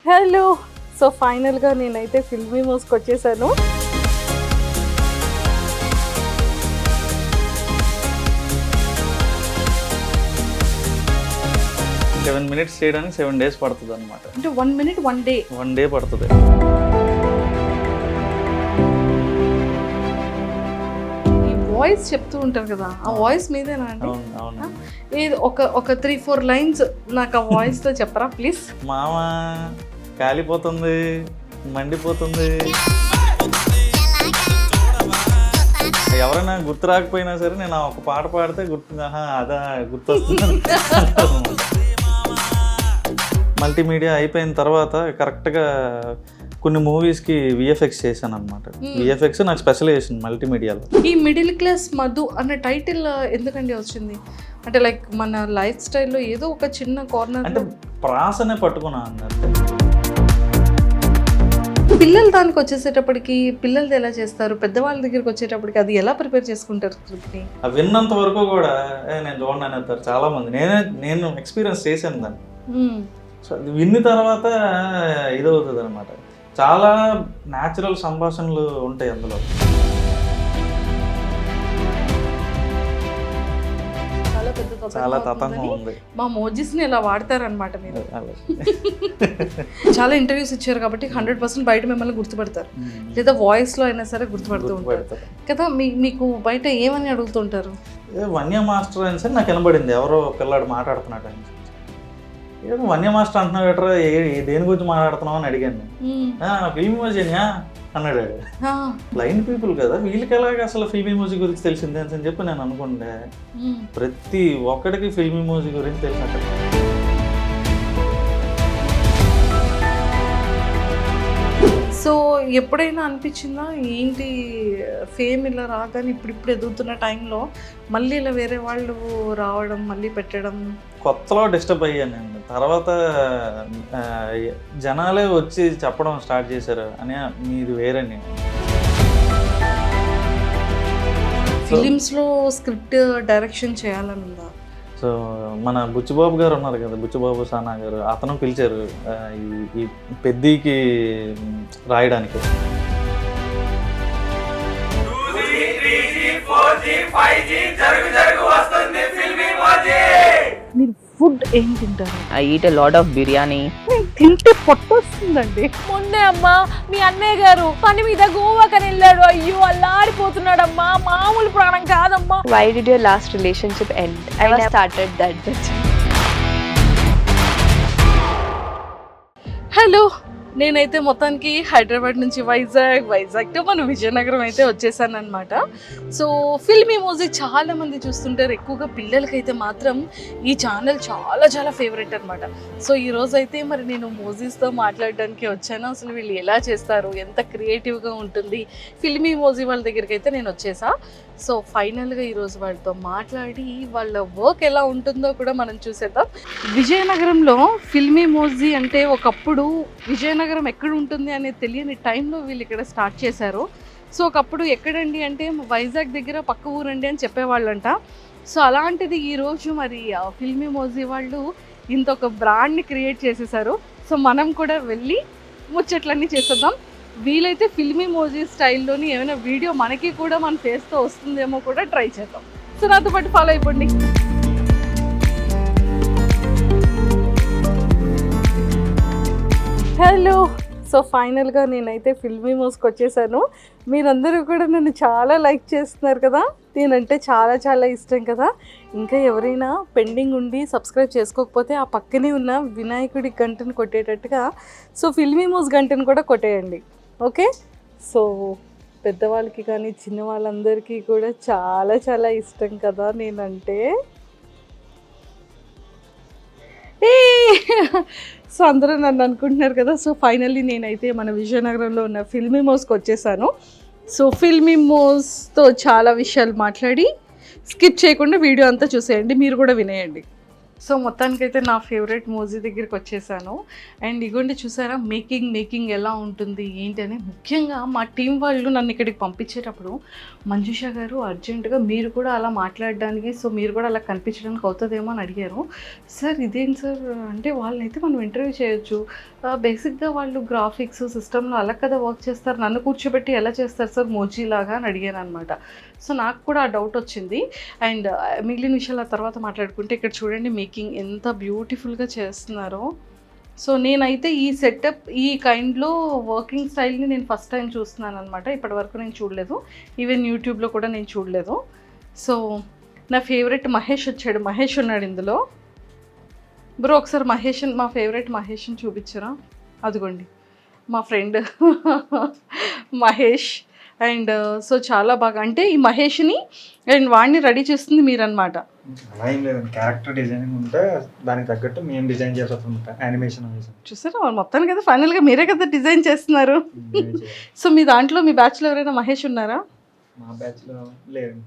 Hello. So ఫైనల్గా నేనైతే ఫిల్మీ మోస్కి వచ్చేసాను. సెవెన్ మినిట్స్ చేయడానికి 7 days పడుతుంది అనమాట. అంటే 1 minute 1 day 1 day పడుతుంది. ఈ వాయిస్ చెప్తూ ఉంటారు కదా, ఆ వాయిస్ మీదేనా అండి? అవును. ఏది ఒక 3-4 lines నాకు ఆ వాయిస్తో చెప్పరా ప్లీజ్? మామ కాలిపోతుంది, మండిపోతుంది. ఎవరైనా గుర్తు రాకపోయినా సరే నేను ఒక పాట పాడితే అదా గుర్తొస్తుంది. మల్టీమీడియా అయిపోయిన తర్వాత కరెక్ట్గా కొన్ని మూవీస్కి విఎఫ్ఎక్స్ చేశాను అనమాట. విఎఫ్ఎక్స్ నాకు స్పెషలైజేషన్ మల్టీమీడియాలో. ఈ మిడిల్ క్లాస్ మధు అన్న టైటిల్ ఎందుకండి వచ్చింది? అంటే లైక్ మన లైఫ్ స్టైల్లో ఏదో ఒక చిన్న కార్నర్ అంటే ప్రాసనే పట్టుకున్నా అన్నట్టు. పిల్లలు దానికి వచ్చేసేటప్పటికి పిల్లలది ఎలా చేస్తారు, పెద్దవాళ్ళ దగ్గరికి వచ్చేటప్పటికి అది ఎలా ప్రిపేర్ చేసుకుంటారు స్క్రిప్ట్ని? అవి విన్నంత వరకు కూడా నేను చూడండి అని అంటారు చాలా మంది. నేను ఎక్స్పీరియన్స్ చేశాను దాన్ని. సో అది విన్న తర్వాత ఇదవుతుంది అనమాట. చాలా న్యాచురల్ సంభాషణలు ఉంటాయి అందులో. చాలా తతంగం ఉంది. మా మోజీస్ని ఇలా వాడతారనమాట మీరు. చాలా ఇంటర్వ్యూస్ ఇచ్చారు కాబట్టి 100% బయట మిమ్మల్ని గుర్తుపడతారు, లేదా వాయిస్లో అయినా సరే గుర్తుపడుతూ ఉంటారు కదా. మీకు బయట ఏమని అడుగుతుంటారు? వన్య మాస్టర్ అని సరే నాకు వినబడింది, ఎవరో పిల్లాడు మాట్లాడుతున్నాడు అని. ఏదో వన్య మాస్టర్ అంటున్నావు ఎట్రా, దేని గురించి మాట్లాడుతున్నావు అని అడిగాను. ఫిల్మ్ ఇమోజీనియా అన్నాడు. బ్లైండ్ పీపుల్ కదా, వీళ్ళకి ఎలాగ అసలు ఫిల్మ్ ఇమోజీ గురించి తెలిసిందే అని చెప్పి నేను అనుకుంటే ప్రతి ఒక్కడికి ఫిల్మ్ ఇమోజీ గురించి తెలిసినట్టు. సో ఎప్పుడైనా అనిపించిందా ఏంటి ఫేమ్ ఇలా రాగానే ఇప్పుడు ఎదుగుతున్న టైంలో మళ్ళీ ఇలా వేరే వాళ్ళు రావడం, మళ్ళీ పెట్టడం? కొత్తలో డిస్టర్బ్ అయ్యాను నేను. తర్వాత జనాలే వచ్చి చెప్పడం స్టార్ట్ చేశారు అని, మీరు వేరని. ఫిలిమ్స్లో స్క్రిప్ట్ డైరెక్షన్ చేయాలని ఉందా? సో మన బుచ్చిబాబు గారు ఉన్నారు కదా, బుచ్చిబాబు సానా గారు, అతను పిలిచారు ఈ పెద్దకి రాయడానికి. మీరు ఫుడ్ ఏం తింటారు? I eat a lot of biryani. తింటే పొట్టొస్తుందండి. మొన్నే అమ్మా మీ అన్నయ్య గారు పని మీద గోవాకని వెళ్ళాడు. అయ్యో అల్లాడిపోతున్నాడమ్మా, మామూలు ప్రాణం కాదమ్మా. Why did your last relationship end? I never started that. Hello, నేనైతే మొత్తానికి హైదరాబాద్ నుంచి వైజాగ్ టు మన విజయనగరం అయితే వచ్చేసాను అనమాట. సో ఫిల్మీ మోజీ చాలా మంది చూస్తుంటారు, ఎక్కువగా పిల్లలకైతే మాత్రం ఈ ఛానల్ చాలా ఫేవరెట్ అనమాట. సో ఈరోజు అయితే మరి నేను మోజీస్తో మాట్లాడడానికి వచ్చాను. అసలు వీళ్ళు ఎలా చేస్తారు, ఎంత క్రియేటివ్గా ఉంటుంది ఫిల్మీ మోజీ వాళ్ళ దగ్గరికి అయితే నేను వచ్చేసా. సో ఫైనల్గా ఈరోజు వాళ్ళతో మాట్లాడి వాళ్ళ వర్క్ ఎలా ఉంటుందో కూడా మనం చూసేద్దాం. విజయనగరంలో ఫిల్మీ మోజీ అంటే ఒకప్పుడు విజయనగరం ఎక్కడ ఉంటుంది అనేది తెలియని టైంలో వీళ్ళు ఇక్కడ స్టార్ట్ చేశారు. సో ఒకప్పుడు ఎక్కడండి అంటే వైజాగ్ దగ్గర పక్క ఊరండి అని చెప్పేవాళ్ళంట. సో అలాంటిది ఈరోజు మరి ఫిల్మీ మోజీ వాళ్ళు ఇంత ఒక బ్రాండ్ని క్రియేట్ చేసేసారు. సో మనం కూడా వెళ్ళి ముచ్చట్లన్నీ చేసేద్దాం. వీలైతే ఫిల్మీ మోజీ స్టైల్లోని ఏమైనా వీడియో మనకి కూడా మన ఫేస్తో వస్తుందేమో కూడా ట్రై చేద్దాం. సో నాతో పాటు ఫాలో అయిపోండి. హలో. సో ఫైనల్గా నేనైతే ఫిల్మీ మోస్కి వచ్చేసాను. మీరందరూ కూడా నన్ను చాలా లైక్ చేస్తున్నారు కదా, నేనంటే చాలా ఇష్టం కదా. ఇంకా ఎవరైనా పెండింగ్ ఉండి సబ్స్క్రైబ్ చేసుకోకపోతే ఆ పక్కనే ఉన్న వినాయకుడి గంటను కొట్టేటట్టుగా సో ఫిల్మీ మోస్ గంటను కూడా కొట్టేయండి, ఓకే? సో పెద్దవాళ్ళకి కానీ చిన్న వాళ్ళందరికీ కూడా చాలా ఇష్టం కదా నేనంటే. సో అందరూ నన్ను అనుకుంటున్నారు కదా. సో ఫైనల్లీ నేనైతే మన విజయనగరంలో ఉన్న ఫిల్మీ మోస్కి వచ్చేసాను. సో ఫిల్మీ మోస్తో చాలా విషయాలు మాట్లాడి స్కిప్ చేయకుండా వీడియో అంతా చూసేయండి, మీరు కూడా వినేయండి. సో మొత్తానికైతే నా ఫేవరెట్ మూవీ దగ్గరికి వచ్చేసాను. అండ్ ఇగోండి చూసారా మేకింగ్ ఎలా ఉంటుంది ఏంటి అని. ముఖ్యంగా మా టీం వాళ్ళు నన్ను ఇక్కడికి పంపించేటప్పుడు మంజుష గారు అర్జెంటుగా మీరు కూడా అలా మాట్లాడడానికి, సో మీరు కూడా అలా కనిపించడానికి అవుతుందేమో అని అడిగారు. సార్ ఇదేంటి సార్ అంటే వాళ్ళైతే మనం ఇంటర్వ్యూ చేయొచ్చు, బేసిక్గా వాళ్ళు గ్రాఫిక్స్ సిస్టంలో అలా కదా వర్క్ చేస్తారు, నన్ను కూర్చోబెట్టి ఎలా చేస్తారు సార్ మోజీ లాగా అని అడిగాను అనమాట. సో నాకు కూడా ఆ డౌట్ వచ్చింది. అండ్ మిగిలిన విషయాలు తర్వాత మాట్లాడుకుంటే ఇక్కడ చూడండి మేకింగ్ ఎంత బ్యూటిఫుల్గా చేస్తున్నారో. సో నేనైతే ఈ సెటప్ ఈ కైండ్లో వర్కింగ్ స్టైల్ని నేను ఫస్ట్ టైం చూస్తున్నాను అనమాట. ఇప్పటివరకు నేను చూడలేదు, ఈవెన్ యూట్యూబ్లో కూడా నేను చూడలేదు. సో నా ఫేవరెట్ మహేష్ వచ్చాడు, మహేష్ ఉన్నాడు ఇందులో. బ్రో ఒకసారి మా ఫేవరెట్ మహేష్ని చూపించరా? అదిగోండి మా ఫ్రెండ్ మహేష్. అండ్ సో చాలా బాగా అంటే ఈ మహేష్ని అండ్ వాడిని రెడీ చేస్తుంది మీరన్నమాట. అలా ఏం లేదండి, క్యారెక్టర్ డిజైనింగ్ ఉంటే దానికి తగ్గట్టు మేము డిజైన్ చేస్తాం యానిమేషన్. చూసారా మొత్తానికి కదా ఫైనల్గా మీరే కదా డిజైన్ చేస్తున్నారు. సో మీ దాంట్లో మీ బ్యాచ్లో ఎవరైనా మహేష్ ఉన్నారా? మా బ్యాచ్ లో లేదు,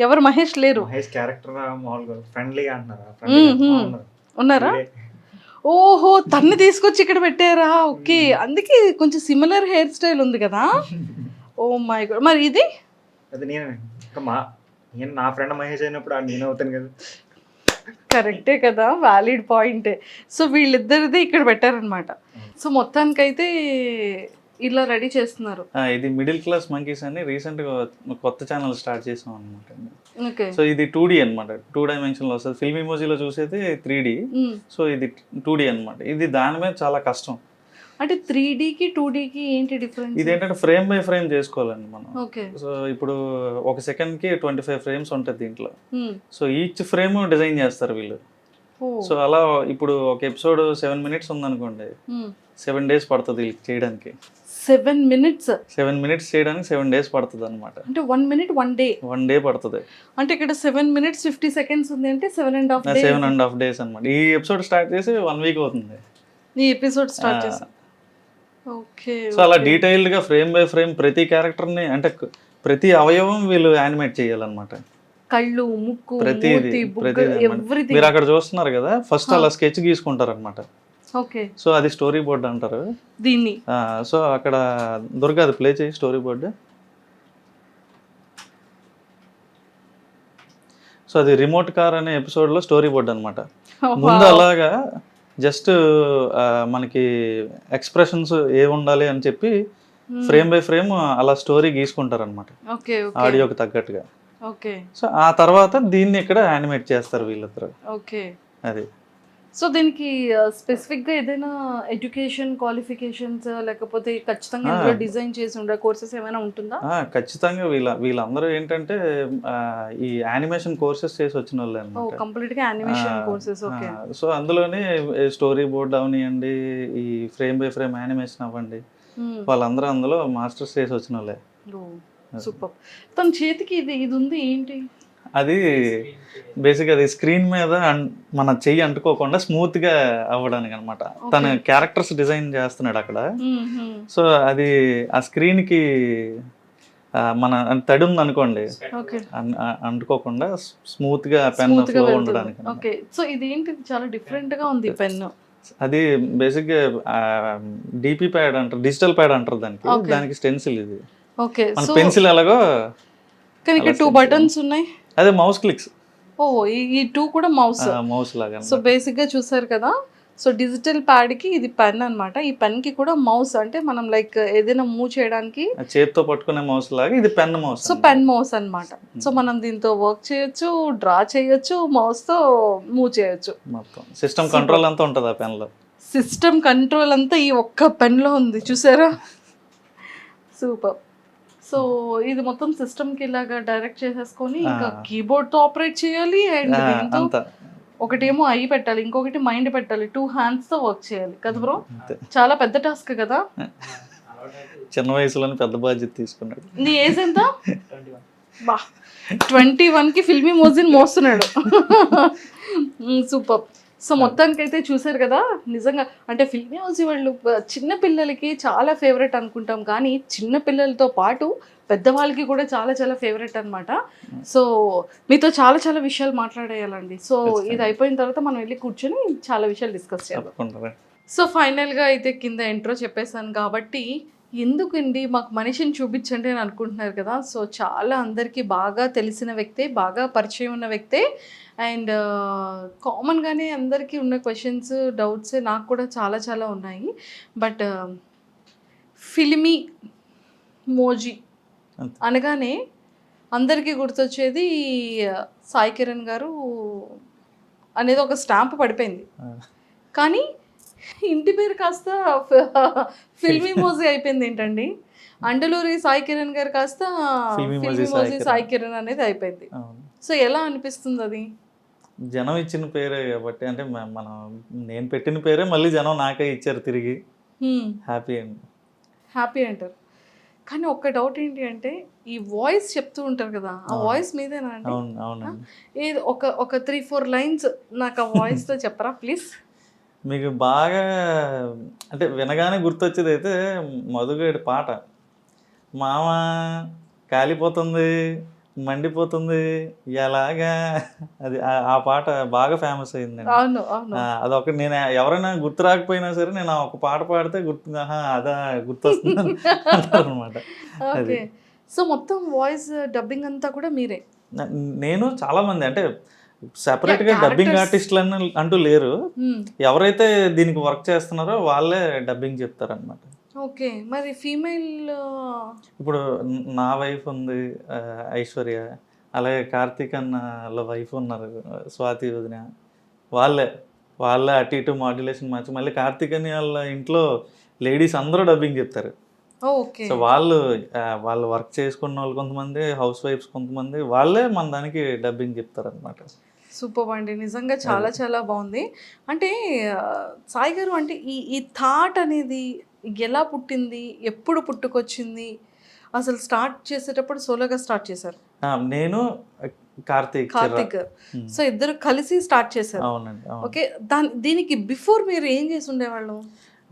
ఎవరు మహేష్ లేరు. మహేష్ క్యారెక్టర్ మామూలుగా ఫ్రెండ్లీగా అంటున్నారా? ఉన్నారా? ఓహో తన్ని తీసుకొచ్చి ఇక్కడ పెట్టారా? ఓకే, అందుకే కొంచెం సిమిలర్ హెయిర్ స్టైల్ ఉంది కదా. ఓ మై గాడ్, మరి ఇది అది నేను నా ఫ్రెండ్ మహేష్ అయినప్పుడు నేను అవుతాను కదా. కరెక్టే కదా, వ్యాలిడ్ పాయింటే. సో వీళ్ళిద్దరిది ఇక్కడ పెట్టారనమాట. సో మొత్తానికైతే ఇలా రెడీ చేస్తున్నారు. ఇది మిడిల్ క్లాస్ మంకీస్ అని రీసెంట్గా కొత్త ఛానల్ స్టార్ట్ చేసాం అనమాట. ఓకే, సో ఇది 2D అనమాట, 2 డైమెన్షన్లో వస్తుంది. ఫిల్మ్ ఇమోజీలో చూసేది 3D, సో ఇది 2D అనమాట. ఇది దాని మీద చాలా కష్టం. అంటే 3Dకి 2Dకి ఏంటి డిఫరెన్స్? ఇదేంటంటే ఫ్రేమ్ బై ఫ్రేమ్ చేసుకోవాలండి మనం. ఓకే, సో ఇప్పుడు ఒక సెకండ్కి 25 ఫ్రేమ్స్ ఉంటుంది దీంట్లో. సో ఈచ్ ఫ్రేమ్ డిజైన్ చేస్తారు వీళ్ళు. సో అలా ఇప్పుడు ఒక ఎపిసోడ్ 7 minutes ఉందనుకోండి, 7 days పడుతుంది వీళ్ళకి చేయడానికి. 7 minutes 7 minutes చేయడానికి 7 days పడుతుంది అనమాట. అంటే 1 minute 1 day 1 day పడుతుంది. అంటే ఇక్కడ 7 minutes 50 seconds ఉంది అంటే 7.5 days అనమాట. ఈ ఎపిసోడ్ స్టార్ట్ చేసి 1 week అవుతుంది ఈ ఎపిసోడ్ స్టార్ట్ చేసి. ఓకే, సో అలా డీటెయిల్డ్ గా ఫ్రేమ్ బై ఫ్రేమ్ ప్రతి క్యారెక్టర్ ని అంటే ప్రతి అవయవం వీళ్ళు యానిమేట్ చేయాలన్నమాట. కళ్ళు, ముక్కు, ప్రతిది ఎవ్రీథింగ్ మీరు అక్కడ చూస్తున్నారు కదా, ఫస్ట్ అలా స్కెచ్ గీసుకుంటారు అనమాట. ఓకే, సో అది స్టోరీ బోర్డ్ అంటారు దీన్ని. సో అక్కడ దుర్గా అది ప్లే చేయి స్టోరీ బోర్డు. సో అది రిమోట్ కార్ అనే ఎపిసోడ్లో స్టోరీ బోర్డ్ అనమాట. ముందు అలాగా జస్ట్ మనకి ఎక్స్ప్రెషన్స్ ఏ ఉండాలి అని చెప్పి ఫ్రేమ్ బై ఫ్రేమ్ అలా స్టోరీ గీసుకుంటారు అనమాట, ఆడియోకి తగ్గట్టుగా. ఓకే, సో ఆ తర్వాత దీన్ని ఇక్కడ యానిమేట్ చేస్తారు వీళ్ళిద్దరు. ఓకే, అది. సో దీనికి స్పెసిఫిక్గా ఏదైనా ఎడ్యుకేషన్ క్వాలిఫికేషన్స్ లేకపోతే ఖచ్చితంగా ఇందులో డిజైన్ చేసి ఉండే కోర్సెస్ ఏమైనా ఉంటుందా? ఖచ్చితంగా వీళ్ళందరూ ఏంటంటే ఈ యానిమేషన్ కోర్సెస్ చేసి వచ్చిన వాళ్ళే అన్నమాట. కంప్లీట్గా యానిమేషన్ కోర్సెస్. ఓకే, సో అందులోనే స్టోరీ బోర్డ్ అవనివ్వండి, ఈ ఫ్రేమ్ బై ఫ్రేమ్ యానిమేషన్ అవ్వండి, వాళ్ళందరూ అందులో మాస్టర్స్ చేసి వచ్చిన వాళ్ళే. సూపర్. తన చేతికి ఇది ఉంది ఏంటి? అది బేసిక్ అది స్క్రీన్ మీద మన చెయ్యి అంటుకోకుండా స్మూత్ గా అవ్వడానికి అనమాట. తన క్యారెక్టర్స్ డిజైన్ చేస్తున్నాడు అక్కడ. సో అది ఆ స్క్రీన్ కి మన తడి ఉంది అనుకోండి, అంటుకోకుండా స్మూత్ గా పెన్ ఫ్లో ఉండడానికి. ఓకే, సో ఇది ఏంటి చాలా డిఫరెంట్ గా ఉంది పెన్. అది బేసిక్ గా డిపి ప్యాడ్ అంటారు, డిజిటల్ ప్యాడ్ అంటారు దానికి స్టెన్సిల్ ఇది. ఓకే, మన పెన్సిల్ ఎలాగో కానీ ఇక్కడ 2 buttons ఉన్నాయి. అదే మౌస్ క్లిక్స్. ఓ ఈ 2 కూడా మౌస్ లాగా. సో బేసిక్ గా చూసారు కదా. సో డిజిటల్ ప్యాడ్ కి ఇది పెన్ అన్నమాట. ఈ పెన్ కి కూడా మౌస్, అంటే మనం లైక్ ఏదైనా మూవ్ చేయడానికి చేతితో పట్టుకునే మౌస్ లాగా ఇది pen mouse. So pen mouse అన్నమాట. సో మనం దీంతో వర్క్ చేయొచ్చు, డ్రా చేయొచ్చు, మౌస్ తో మూవ్ చేయొచ్చు. మొత్తం సిస్టమ్ కంట్రోల్ అంతా ఉంటుంది ఆ పెన్ లో. సిస్టమ్ కంట్రోల్ అంతా ఈ ఒక్క పెన్ లో ఉంది, చూసారా? సూపర్. సో ఇది మొత్తం సిస్టమ్ కి ఇలాగా డైరెక్ట్ చేసేసుకొని ఇంకా కీబోర్డ్ తో ఆపరేట్ చేయాలి. అండ్ ఒకటేమో ఐ పెట్టాలి, ఇంకొకటి మైండ్ పెట్టాలి, 2 hands తో వర్క్ చేయాలి కదా బ్రో. చాలా పెద్ద టాస్క్ కదా. చిన్న వయసులోనే పెద్ద బాధ్యత తీసుకున్నాడు. నీ ఏజ్ ఎంత? 21కి ఫిల్మీ మోజిన్ మోస్తున్నాడు. సూపర్. సో మొత్తానికైతే చూసారు కదా, నిజంగా అంటే ఫిల్మీ హౌస్ వాళ్ళు చిన్న పిల్లలకి చాలా ఫేవరెట్ అనుకుంటాం, కానీ చిన్న పిల్లలతో పాటు పెద్దవాళ్ళకి కూడా చాలా చాలా ఫేవరెట్ అన్నమాట. సో మీతో చాలా చాలా విషయాలు మాట్లాడేయాలండి. సో ఇది అయిపోయిన తర్వాత మనం వెళ్ళి కూర్చొని చాలా విషయాలు డిస్కస్ చేయాలి. తప్పకుండా. సో ఫైనల్గా అయితే కింద ఇంట్రో చెప్పేశాను కాబట్టి ఎందుకండి మాకు మనిషిని చూపించండి అని అనుకుంటున్నారు కదా. సో చాలా అందరికీ బాగా తెలిసిన వ్యక్తే, బాగా పరిచయం ఉన్న వ్యక్తే. అండ్ కామన్గానే అందరికీ ఉన్న క్వశ్చన్స్, డౌట్స్ నాకు కూడా చాలా చాలా ఉన్నాయి. బట్ ఫిల్మీ మోజీ అంతే. అనగానే అందరికీ గుర్తొచ్చేది సాయి కిరణ్ గారు అనేది ఒక స్టాంప్ పడిపోయింది. కానీ ఇంటి పేరు కాస్త ఫిల్మీ మోజీ అయిపోయింది ఏంటండి. అండలూరి సాయి కిరణ్ గారు కాస్త ఫిల్మీ ఫిల్మీ మోజీ మోజీ సాయి కిరణ్ అనేది అయిపోయింది. అవును. సో ఎలా అనిపిస్తుంది అది? జనం ఇచ్చిన పేరే కాబట్టి, అంటే మనం నేను పెట్టిన పేరే మళ్ళీ జనం నాకే ఇచ్చారు తిరిగి. హ్యాపీ అండి. హ్యాపీ అంటారు. కానీ ఒక్క డౌట్ ఏంటి అంటే ఈ వాయిస్ చెప్తూ ఉంటారు కదా, ఆ వాయిస్ మీదేనా అండి? అవును అవునండి. ఏది ఒక 3-4 లైన్స్ నాకు ఆ వాయిస్తో చెప్పరా ప్లీజ్? మీకు బాగా అంటే వినగానే గుర్తొచ్చేది అయితే మధుగడి పాట, మామ కాలిపోతుంది మండిపోతుంది ఎలాగా, అది ఆ పాట బాగా ఫేమస్ అయిందండి. అవును అవును. అదొక నేను ఎవరైనా గుర్తు రాకపోయినా సరే నేను ఆ ఒక పాట పాడితే గుర్తు అదా గుర్తొస్తుంది అంటారు అనమాట. ఓకే. సో మొత్తం వాయిస్ డబ్బింగ్ అంతా కూడా మీరే? నేను చాలా మంది అంటే సెపరేట్గా డబ్బింగ్ ఆర్టిస్టులు అంటూ లేరు. Hmm. ఎవరైతే దీనికి వర్క్ చేస్తున్నారో వాళ్ళే డబ్బింగ్ చెప్తారనమాట. ఓకే. మరి ఫీమేల్ ఇప్పుడు నా వైఫ్ ఉంది ఐశ్వర్య, అలాగే కార్తీక్ అన్నల వైఫ్ ఉన్నారు స్వాతి వదిన, వాళ్ళే అటు ఇటు మాడ్యులేషన్ మార్చి మళ్ళీ కార్తీక్ అని వాళ్ళ ఇంట్లో లేడీస్ అందరూ డబ్బింగ్ చెప్తారు. ఓకే. సో వాళ్ళు వర్క్ చేసుకున్న వాళ్ళు కొంతమంది, హౌస్ వైఫ్స్ కొంతమంది, వాళ్ళే మన దానికి డబ్బింగ్ చెప్తారు అనమాట. సూపర్ అండి, నిజంగా చాలా చాలా బాగుంది. అంటే సాయి గారు అంటే ఈ థాట్ అనేది ఎలా పుట్టింది, ఎప్పుడు పుట్టుకొచ్చింది? అసలు స్టార్ట్ చేసేటప్పుడు సోలోగా స్టార్ట్ చేశారు నేను కార్తీక్ గారు. సో ఇద్దరు కలిసి స్టార్ట్ చేశారు. అవునండి. ఓకే. దీనికి బిఫోర్ మీరు ఏం చేసి ఉండేవాళ్ళు?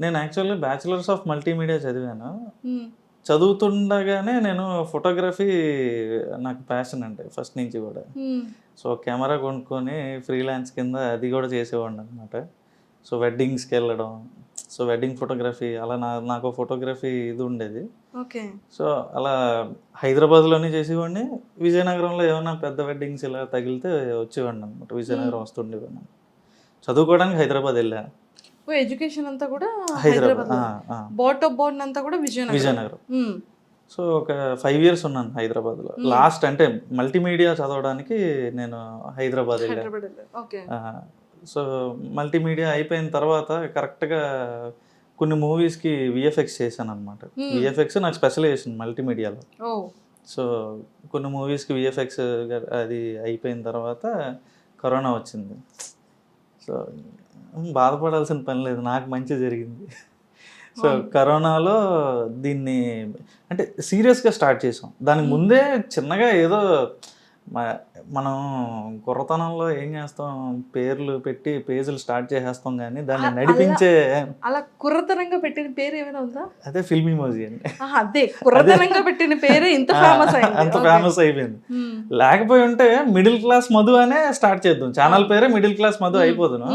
నేను యాక్చువల్లీ బ్యాచిలర్స్ ఆఫ్ మల్టీమీడియా చదివాను. చదువుతుండగానే నేను ఫోటోగ్రఫీ నాకు ప్యాషన్ అంటే ఫస్ట్ నుంచి కూడా. సో కెమెరా కొనుక్కొని ఫ్రీలాన్స్ కింద అది కూడా చేసేవాడిని అనమాట. సో వెడ్డింగ్స్కి వెళ్ళడం, సో వెడ్డింగ్ ఫోటోగ్రఫీ అలా నాకు ఫోటోగ్రఫీ ఇది ఉండేది. ఓకే. సో అలా హైదరాబాద్లోనే చేసేవాడిని. విజయనగరంలో ఏమైనా పెద్ద వెడ్డింగ్స్ ఇలా తగిలితే వచ్చేవాడిని అనమాట. విజయనగరం వస్తుండేవాడిని. చదువుకోవడానికి హైదరాబాద్ వెళ్ళాను. ఎడ్యుకేషన్ అంతా కూడా హైదరాబాద్, బోర్న్ అంతా కూడా విజయనగరం. సో ఒక 5 years ఉన్నాను హైదరాబాద్లో. లాస్ట్ అంటే మల్టీమీడియా చదవడానికి నేను హైదరాబాద్ వెళ్ళాను. ఓకే. సో మల్టీమీడియా అయిపోయిన తర్వాత కరెక్ట్గా కొన్ని మూవీస్కి విఎఫ్ఎక్స్ చేశాను అనమాట. విఎఫ్ఎక్స్ నాకు స్పెషలైజేషన్ మల్టీమీడియాలో. సో కొన్ని మూవీస్కి విఎఫ్ఎక్స్ అది అయిపోయిన తర్వాత కరోనా వచ్చింది. సో బాధపడాల్సిన పని లేదు, నాకు మంచి జరిగింది. సో కరోనాలో దీన్ని అంటే సీరియస్గా స్టార్ట్ చేసాం. దానికి ముందే చిన్నగా ఏదో మనం కుర్రతనంలో ఏం చేస్తాం, పేర్లు పెట్టి పేజీలు స్టార్ట్ చేసేస్తాం, కానీ దాన్ని నడిపించే అలా కుర్రతనంగా పెట్టిన పేరు ఏమైనా ఉందా? అదే ఫిల్మీ మోజీ అండి. అదే కుర్రతనంగా పెట్టిన పేరే ఇంత ఫేమస్ అయింది. అంత ఫేమస్ అయిపోయింది. లేకపోయి ఉంటే మిడిల్ క్లాస్ మధు అనే స్టార్ట్ చేద్దాం, ఛానల్ పేరే మిడిల్ క్లాస్ మధు అయిపోదును.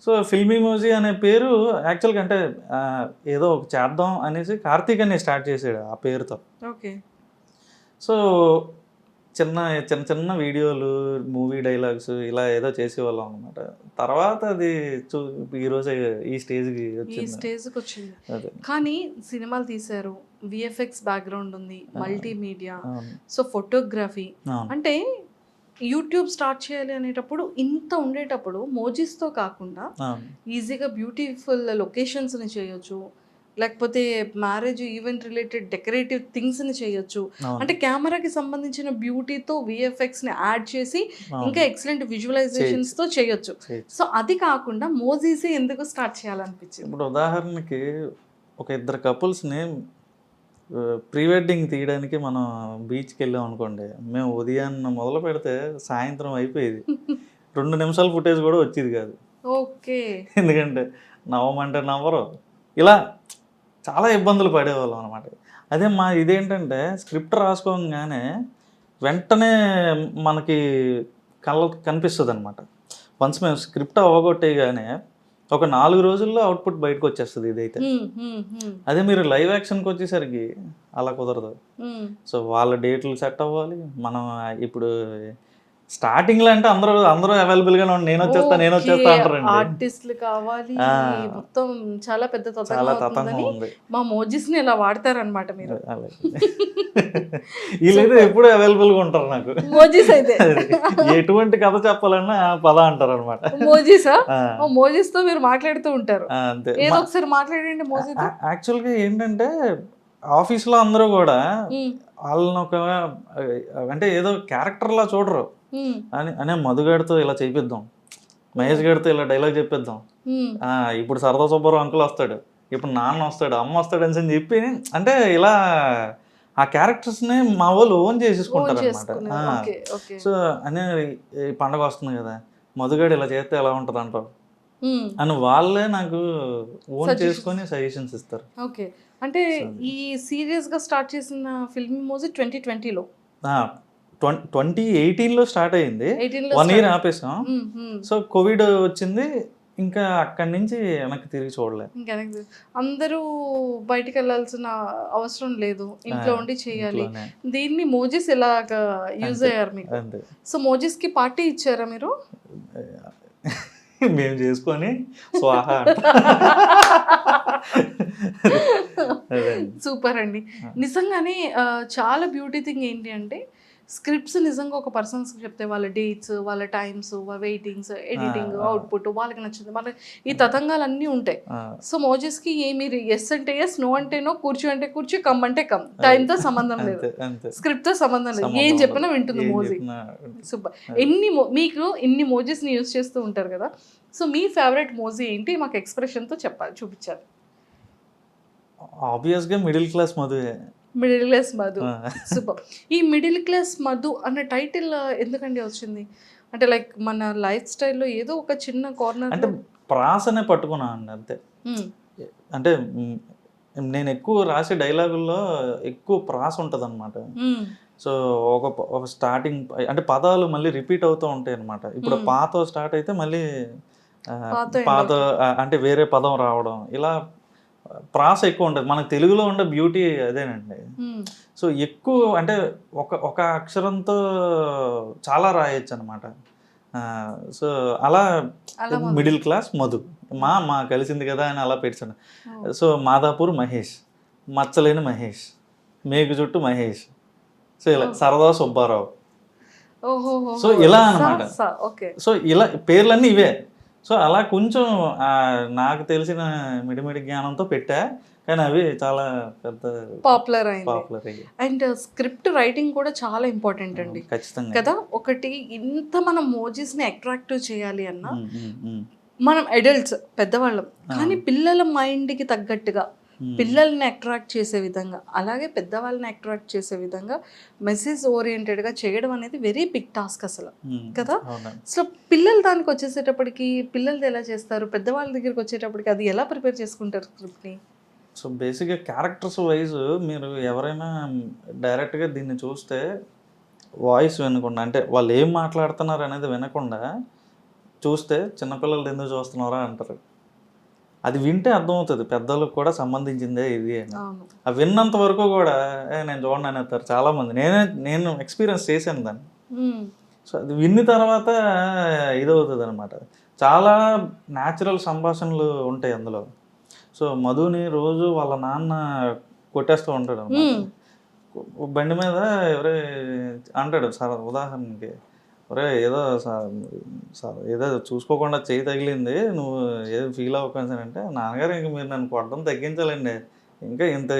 సో ఫిల్మీ మోజీ అనే పేరు యాక్చువల్గా అంటే ఏదో ఒక చేద్దాం అనేసి కార్తీక్ అనే స్టార్ట్ చేసాడు ఆ పేరుతో. ఓకే. సో చిన్న చిన్న చిన్న వీడియోలు, మూవీ డైలాగ్స్ ఇలా ఏదో చేసేవాళ్ళం అనమాట. తర్వాత అది ఈరోజు ఈ స్టేజ్కి వచ్చింది. కానీ సినిమాలు తీశారు, విఎఫ్ఎక్స్ బ్యాక్గ్రౌండ్ ఉంది, మల్టీమీడియా, సో ఫోటోగ్రఫీ. అంటే యూట్యూబ్ స్టార్ట్ చేయాలి అనేటప్పుడు ఇంత ఉండేటప్పుడు మోజీస్తో కాకుండా ఈజీగా బ్యూటిఫుల్ లొకేషన్స్ని చేయొచ్చు, లేకపోతే మ్యారేజ్ ఈవెంట్ రిలేటెడ్ డెకరేటివ్ థింగ్స్ని చేయొచ్చు. అంటే కెమెరాకి సంబంధించిన బ్యూటీతో విఎఫ్ఎక్స్ని యాడ్ చేసి ఇంకా ఎక్సలెంట్ విజువలైజేషన్స్తో చేయొచ్చు. సో అది కాకుండా మోజీసే ఎందుకు స్టార్ట్ చేయాలనిపించింది? ఇప్పుడు ఉదాహరణకి ఒక 2 couples-ని ప్రీ వెడ్డింగ్ తీయడానికి మనం బీచ్కి వెళ్ళాం అనుకోండి, మేము ఉదయాన్న మొదలు పెడితే సాయంత్రం అయిపోయేది. 2 నిమిషాల ఫుటేజ్ కూడా వచ్చేది కాదు. ఓకే. ఎందుకంటే నవ్వమంటే నవ్వరు, ఇలా చాలా ఇబ్బందులు పడేవాళ్ళం అనమాట. అదే మా ఇదేంటంటే స్క్రిప్ట్ రాసుకోగానే వెంటనే మనకి కనిపిస్తుంది అనమాట. వన్స్ మేము స్క్రిప్ట్ అవ్వగొట్టేగానే ఒక 4 రోజుల్లో అవుట్పుట్ బయటకు వచ్చేస్తుంది ఇదైతే. అదే మీరు లైవ్ యాక్షన్కి వచ్చేసరికి అలా కుదరదు. సో వాళ్ళ డేట్లు సెట్ అవ్వాలి. మనం ఇప్పుడు స్టార్టింగ్లో అంటే అందరూ అవైలబుల్గానే ఉండి నేను వచ్చేస్తా అంటారండి. ఆర్టిస్టులు కావాలి, మొత్తం చాలా పెద్ద చాలా తతంగం తతంగం అవుతుందని ఉంది. మా మోజిస్ని ఇలా వాడతారనమాట మీరు. వీళ్ళైతే ఎప్పుడు అవైలబుల్గా ఉంటారు నాకు. మోజిస్ అయితే ఎటువంటి కథ చెప్పాలన్నా పద అంటారు అనమాట. మోజిసా? మోజిస్ తో మీరు మాట్లాడుతూ ఉంటారు. అంతే. ఏదో ఒకసారి మాట్లాడండి మోజిస్. యాక్చువల్గా ఏంటంటే ఆఫీస్లో అందరూ కూడా వాళ్ళని ఒక అంటే ఏదో క్యారెక్టర్లా చూడరు. అనే మధుగాడితో ఇలా చేపిద్దాం, మహేష్ గారితో ఇలా డైలాగ్ చెప్పిద్దాం, ఇప్పుడు సరదా సుబ్బారావు అంకుల్ వస్తాడు, ఇప్పుడు నాన్న వస్తాడు, అమ్మ వస్తాడు అని చెప్పి అంటే ఇలా ఆ క్యారెక్టర్స్ని మా వాళ్ళు ఓన్ చేసేసుకుంటారు అనమాట. సో అనే ఈ పండగ వస్తుంది కదా, మధుగాడు ఇలా చేస్తే ఎలా ఉంటుంది అంటారు అని వాళ్ళే నాకు ఓన్ చేసుకొని సజెషన్స్ ఇస్తారు. ఓకే. అంటే ఈ సీరియస్గా స్టార్ట్ చేసిన ఫిల్మ్ మోజీ 2020లో 2018లో స్టార్ట్ అయ్యింది. 1 year ఆపేసాం. సో కోవిడ్ వచ్చింది, ఇంకా అక్కడి నుంచి వెనక్కి తిరిగి చూడలే. అందరూ బయటికి వెళ్ళాల్సిన అవసరం లేదు, ఇంట్లో ఉండి చేయాలి. దీన్ని మోజిస్ ఎలాగా యూజ్ అయ్యారు మీకు? సో మోజిస్ కి పార్టీ ఇచ్చారా మీరు? మేము చేసుకొని స్వాహా. సూపర్ అండి. నిజంగానే చాలా బ్యూటీ థింగ్ ఏంటి అంటే స్క్రిప్ట్స్ నిజంగా ఒక పర్సన్స్ చెప్తే వాళ్ళ డేట్స్, వాళ్ళ టైమ్స్, వాళ్ళ వెయిటింగ్స్, ఎడిటింగ్, అవుట్పుట్ వాళ్ళకి నచ్చింది, వాళ్ళ ఈ తతంగాలు అన్నీ ఉంటాయి. సో మోజెస్కి మీరు ఎస్ అంటే ఎస్, నో అంటే నో, కూర్చో అంటే కూర్చో, కమ్ అంటే కమ్, టైంతో సంబంధం లేదు, స్క్రిప్ట్తో సంబంధం లేదు, ఏం చెప్పినా వింటుంది మోజీ. సూపర్. మీకు ఇన్ని మోజెస్ని యూజ్ చేస్తూ ఉంటారు కదా, సో మీ ఫేవరెట్ మోజీ ఏంటి? మాకు ఎక్స్ప్రెషన్తో చెప్పాలి, చూపించాలి. ఆబ్వియస్గా మిడిల్ క్లాస్ మధువే. Middle class Madhu. సూపర్. ఈ మిడిల్ క్లాస్ మధు అన్న టైటిల్ ఎందుకండి వచ్చింది? అంటే లైక్ మన లైఫ్ స్టైల్లో ఏదో ఒక చిన్న కార్నర్ అంటే ప్రాసనే పట్టుకున్నా అండి అంతే. అంటే నేను ఎక్కువ రాసే డైలాగుల్లో ఎక్కువ ప్రాస ఉంటుంది అనమాట. సో ఒక స్టార్టింగ్ అంటే పదాలు మళ్ళీ రిపీట్ అవుతూ ఉంటాయి అనమాట. ఇప్పుడు పాత స్టార్ట్ అయితే మళ్ళీ పాత అంటే వేరే పదం రావడం, ఇలా ప్రాస ఎక్కువ ఉంటుంది. మనకు తెలుగులో ఉండే బ్యూటీ అదేనండి. సో ఎక్కువ అంటే ఒక అక్షరంతో చాలా రాయొచ్చు అనమాట. సో అలా మిడిల్ క్లాస్ మధు మా కలిసింది కదా అని అలా పెట్టాను. సో మాదాపూర్ మహేష్, మచ్చలేని మహేష్, మేకు చుట్టూ మహేష్, సో ఇలా సరదా సుబ్బారావు, సో ఇలా అనమాట. సో ఇలా పేర్లన్నీ ఇవే. సో అలా కొంచెం నాకు తెలిసిన మిడిమిడి జ్ఞానంతో పెట్టా, కానీ అవి చాలా పెద్ద పాపులర్ అయ్యాయి. అండ్ స్క్రిప్ట్ రైటింగ్ కూడా చాలా ఇంపార్టెంట్ అండి, ఖచ్చితంగా కదా. ఒకటి ఇంత మనం మోజీస్ని అట్రాక్టివ్ చేయాలి అన్నా మనం అడల్ట్స్ పెద్దవాళ్ళం, కానీ పిల్లల మైండ్కి తగ్గట్టుగా పిల్లల్ని అట్రాక్ట్ చేసే విధంగా, అలాగే పెద్దవాళ్ళని అట్రాక్ట్ చేసే విధంగా మెసేజ్ ఓరియంటెడ్గా చేయడం అనేది వెరీ బిగ్ టాస్క్ అసలు, కదా. సో పిల్లలు దానికి వచ్చేసేటప్పటికి పిల్లలది ఎలా చేస్తారు, పెద్దవాళ్ళ దగ్గరికి వచ్చేటప్పటికి అది ఎలా ప్రిపేర్ చేసుకుంటారు స్క్రిప్ట్ని? సో బేసిక్గా క్యారెక్టర్స్ వైజ్ మీరు ఎవరైనా డైరెక్ట్గా దీన్ని చూస్తే వాయిస్ వినకుండా, అంటే వాళ్ళు ఏం మాట్లాడుతున్నారు అనేది వినకుండా చూస్తే చిన్నపిల్లలు ఎందుకు చూస్తున్నారా అంటారు. అది వింటే అర్థమవుతుంది పెద్దలకు కూడా సంబంధించిందే ఇది అని. అది విన్నంత వరకు కూడా నేను చూడండి అనేస్తారు చాలామంది. నేను ఎక్స్పీరియన్స్ చేశాను దాన్ని. సో అది విన్న తర్వాత ఇదవుతుంది అనమాట. చాలా న్యాచురల్ సంభాషణలు ఉంటాయి అందులో. సో మధుని రోజు వాళ్ళ నాన్న కొట్టేస్తూ ఉంటాడు అనమాట. బండి మీద ఎవరే అంటాడు సార్, ఉదాహరణకి ఒరే ఏదో చూసుకోకుండా చేయి తగిలింది, నువ్వు ఏదో ఫీల్ అవ్వకుండా అంటే, నాన్నగారు ఇంక మీరు నన్ను కొట్టడం తగ్గించాలండి, ఇంకా ఇంత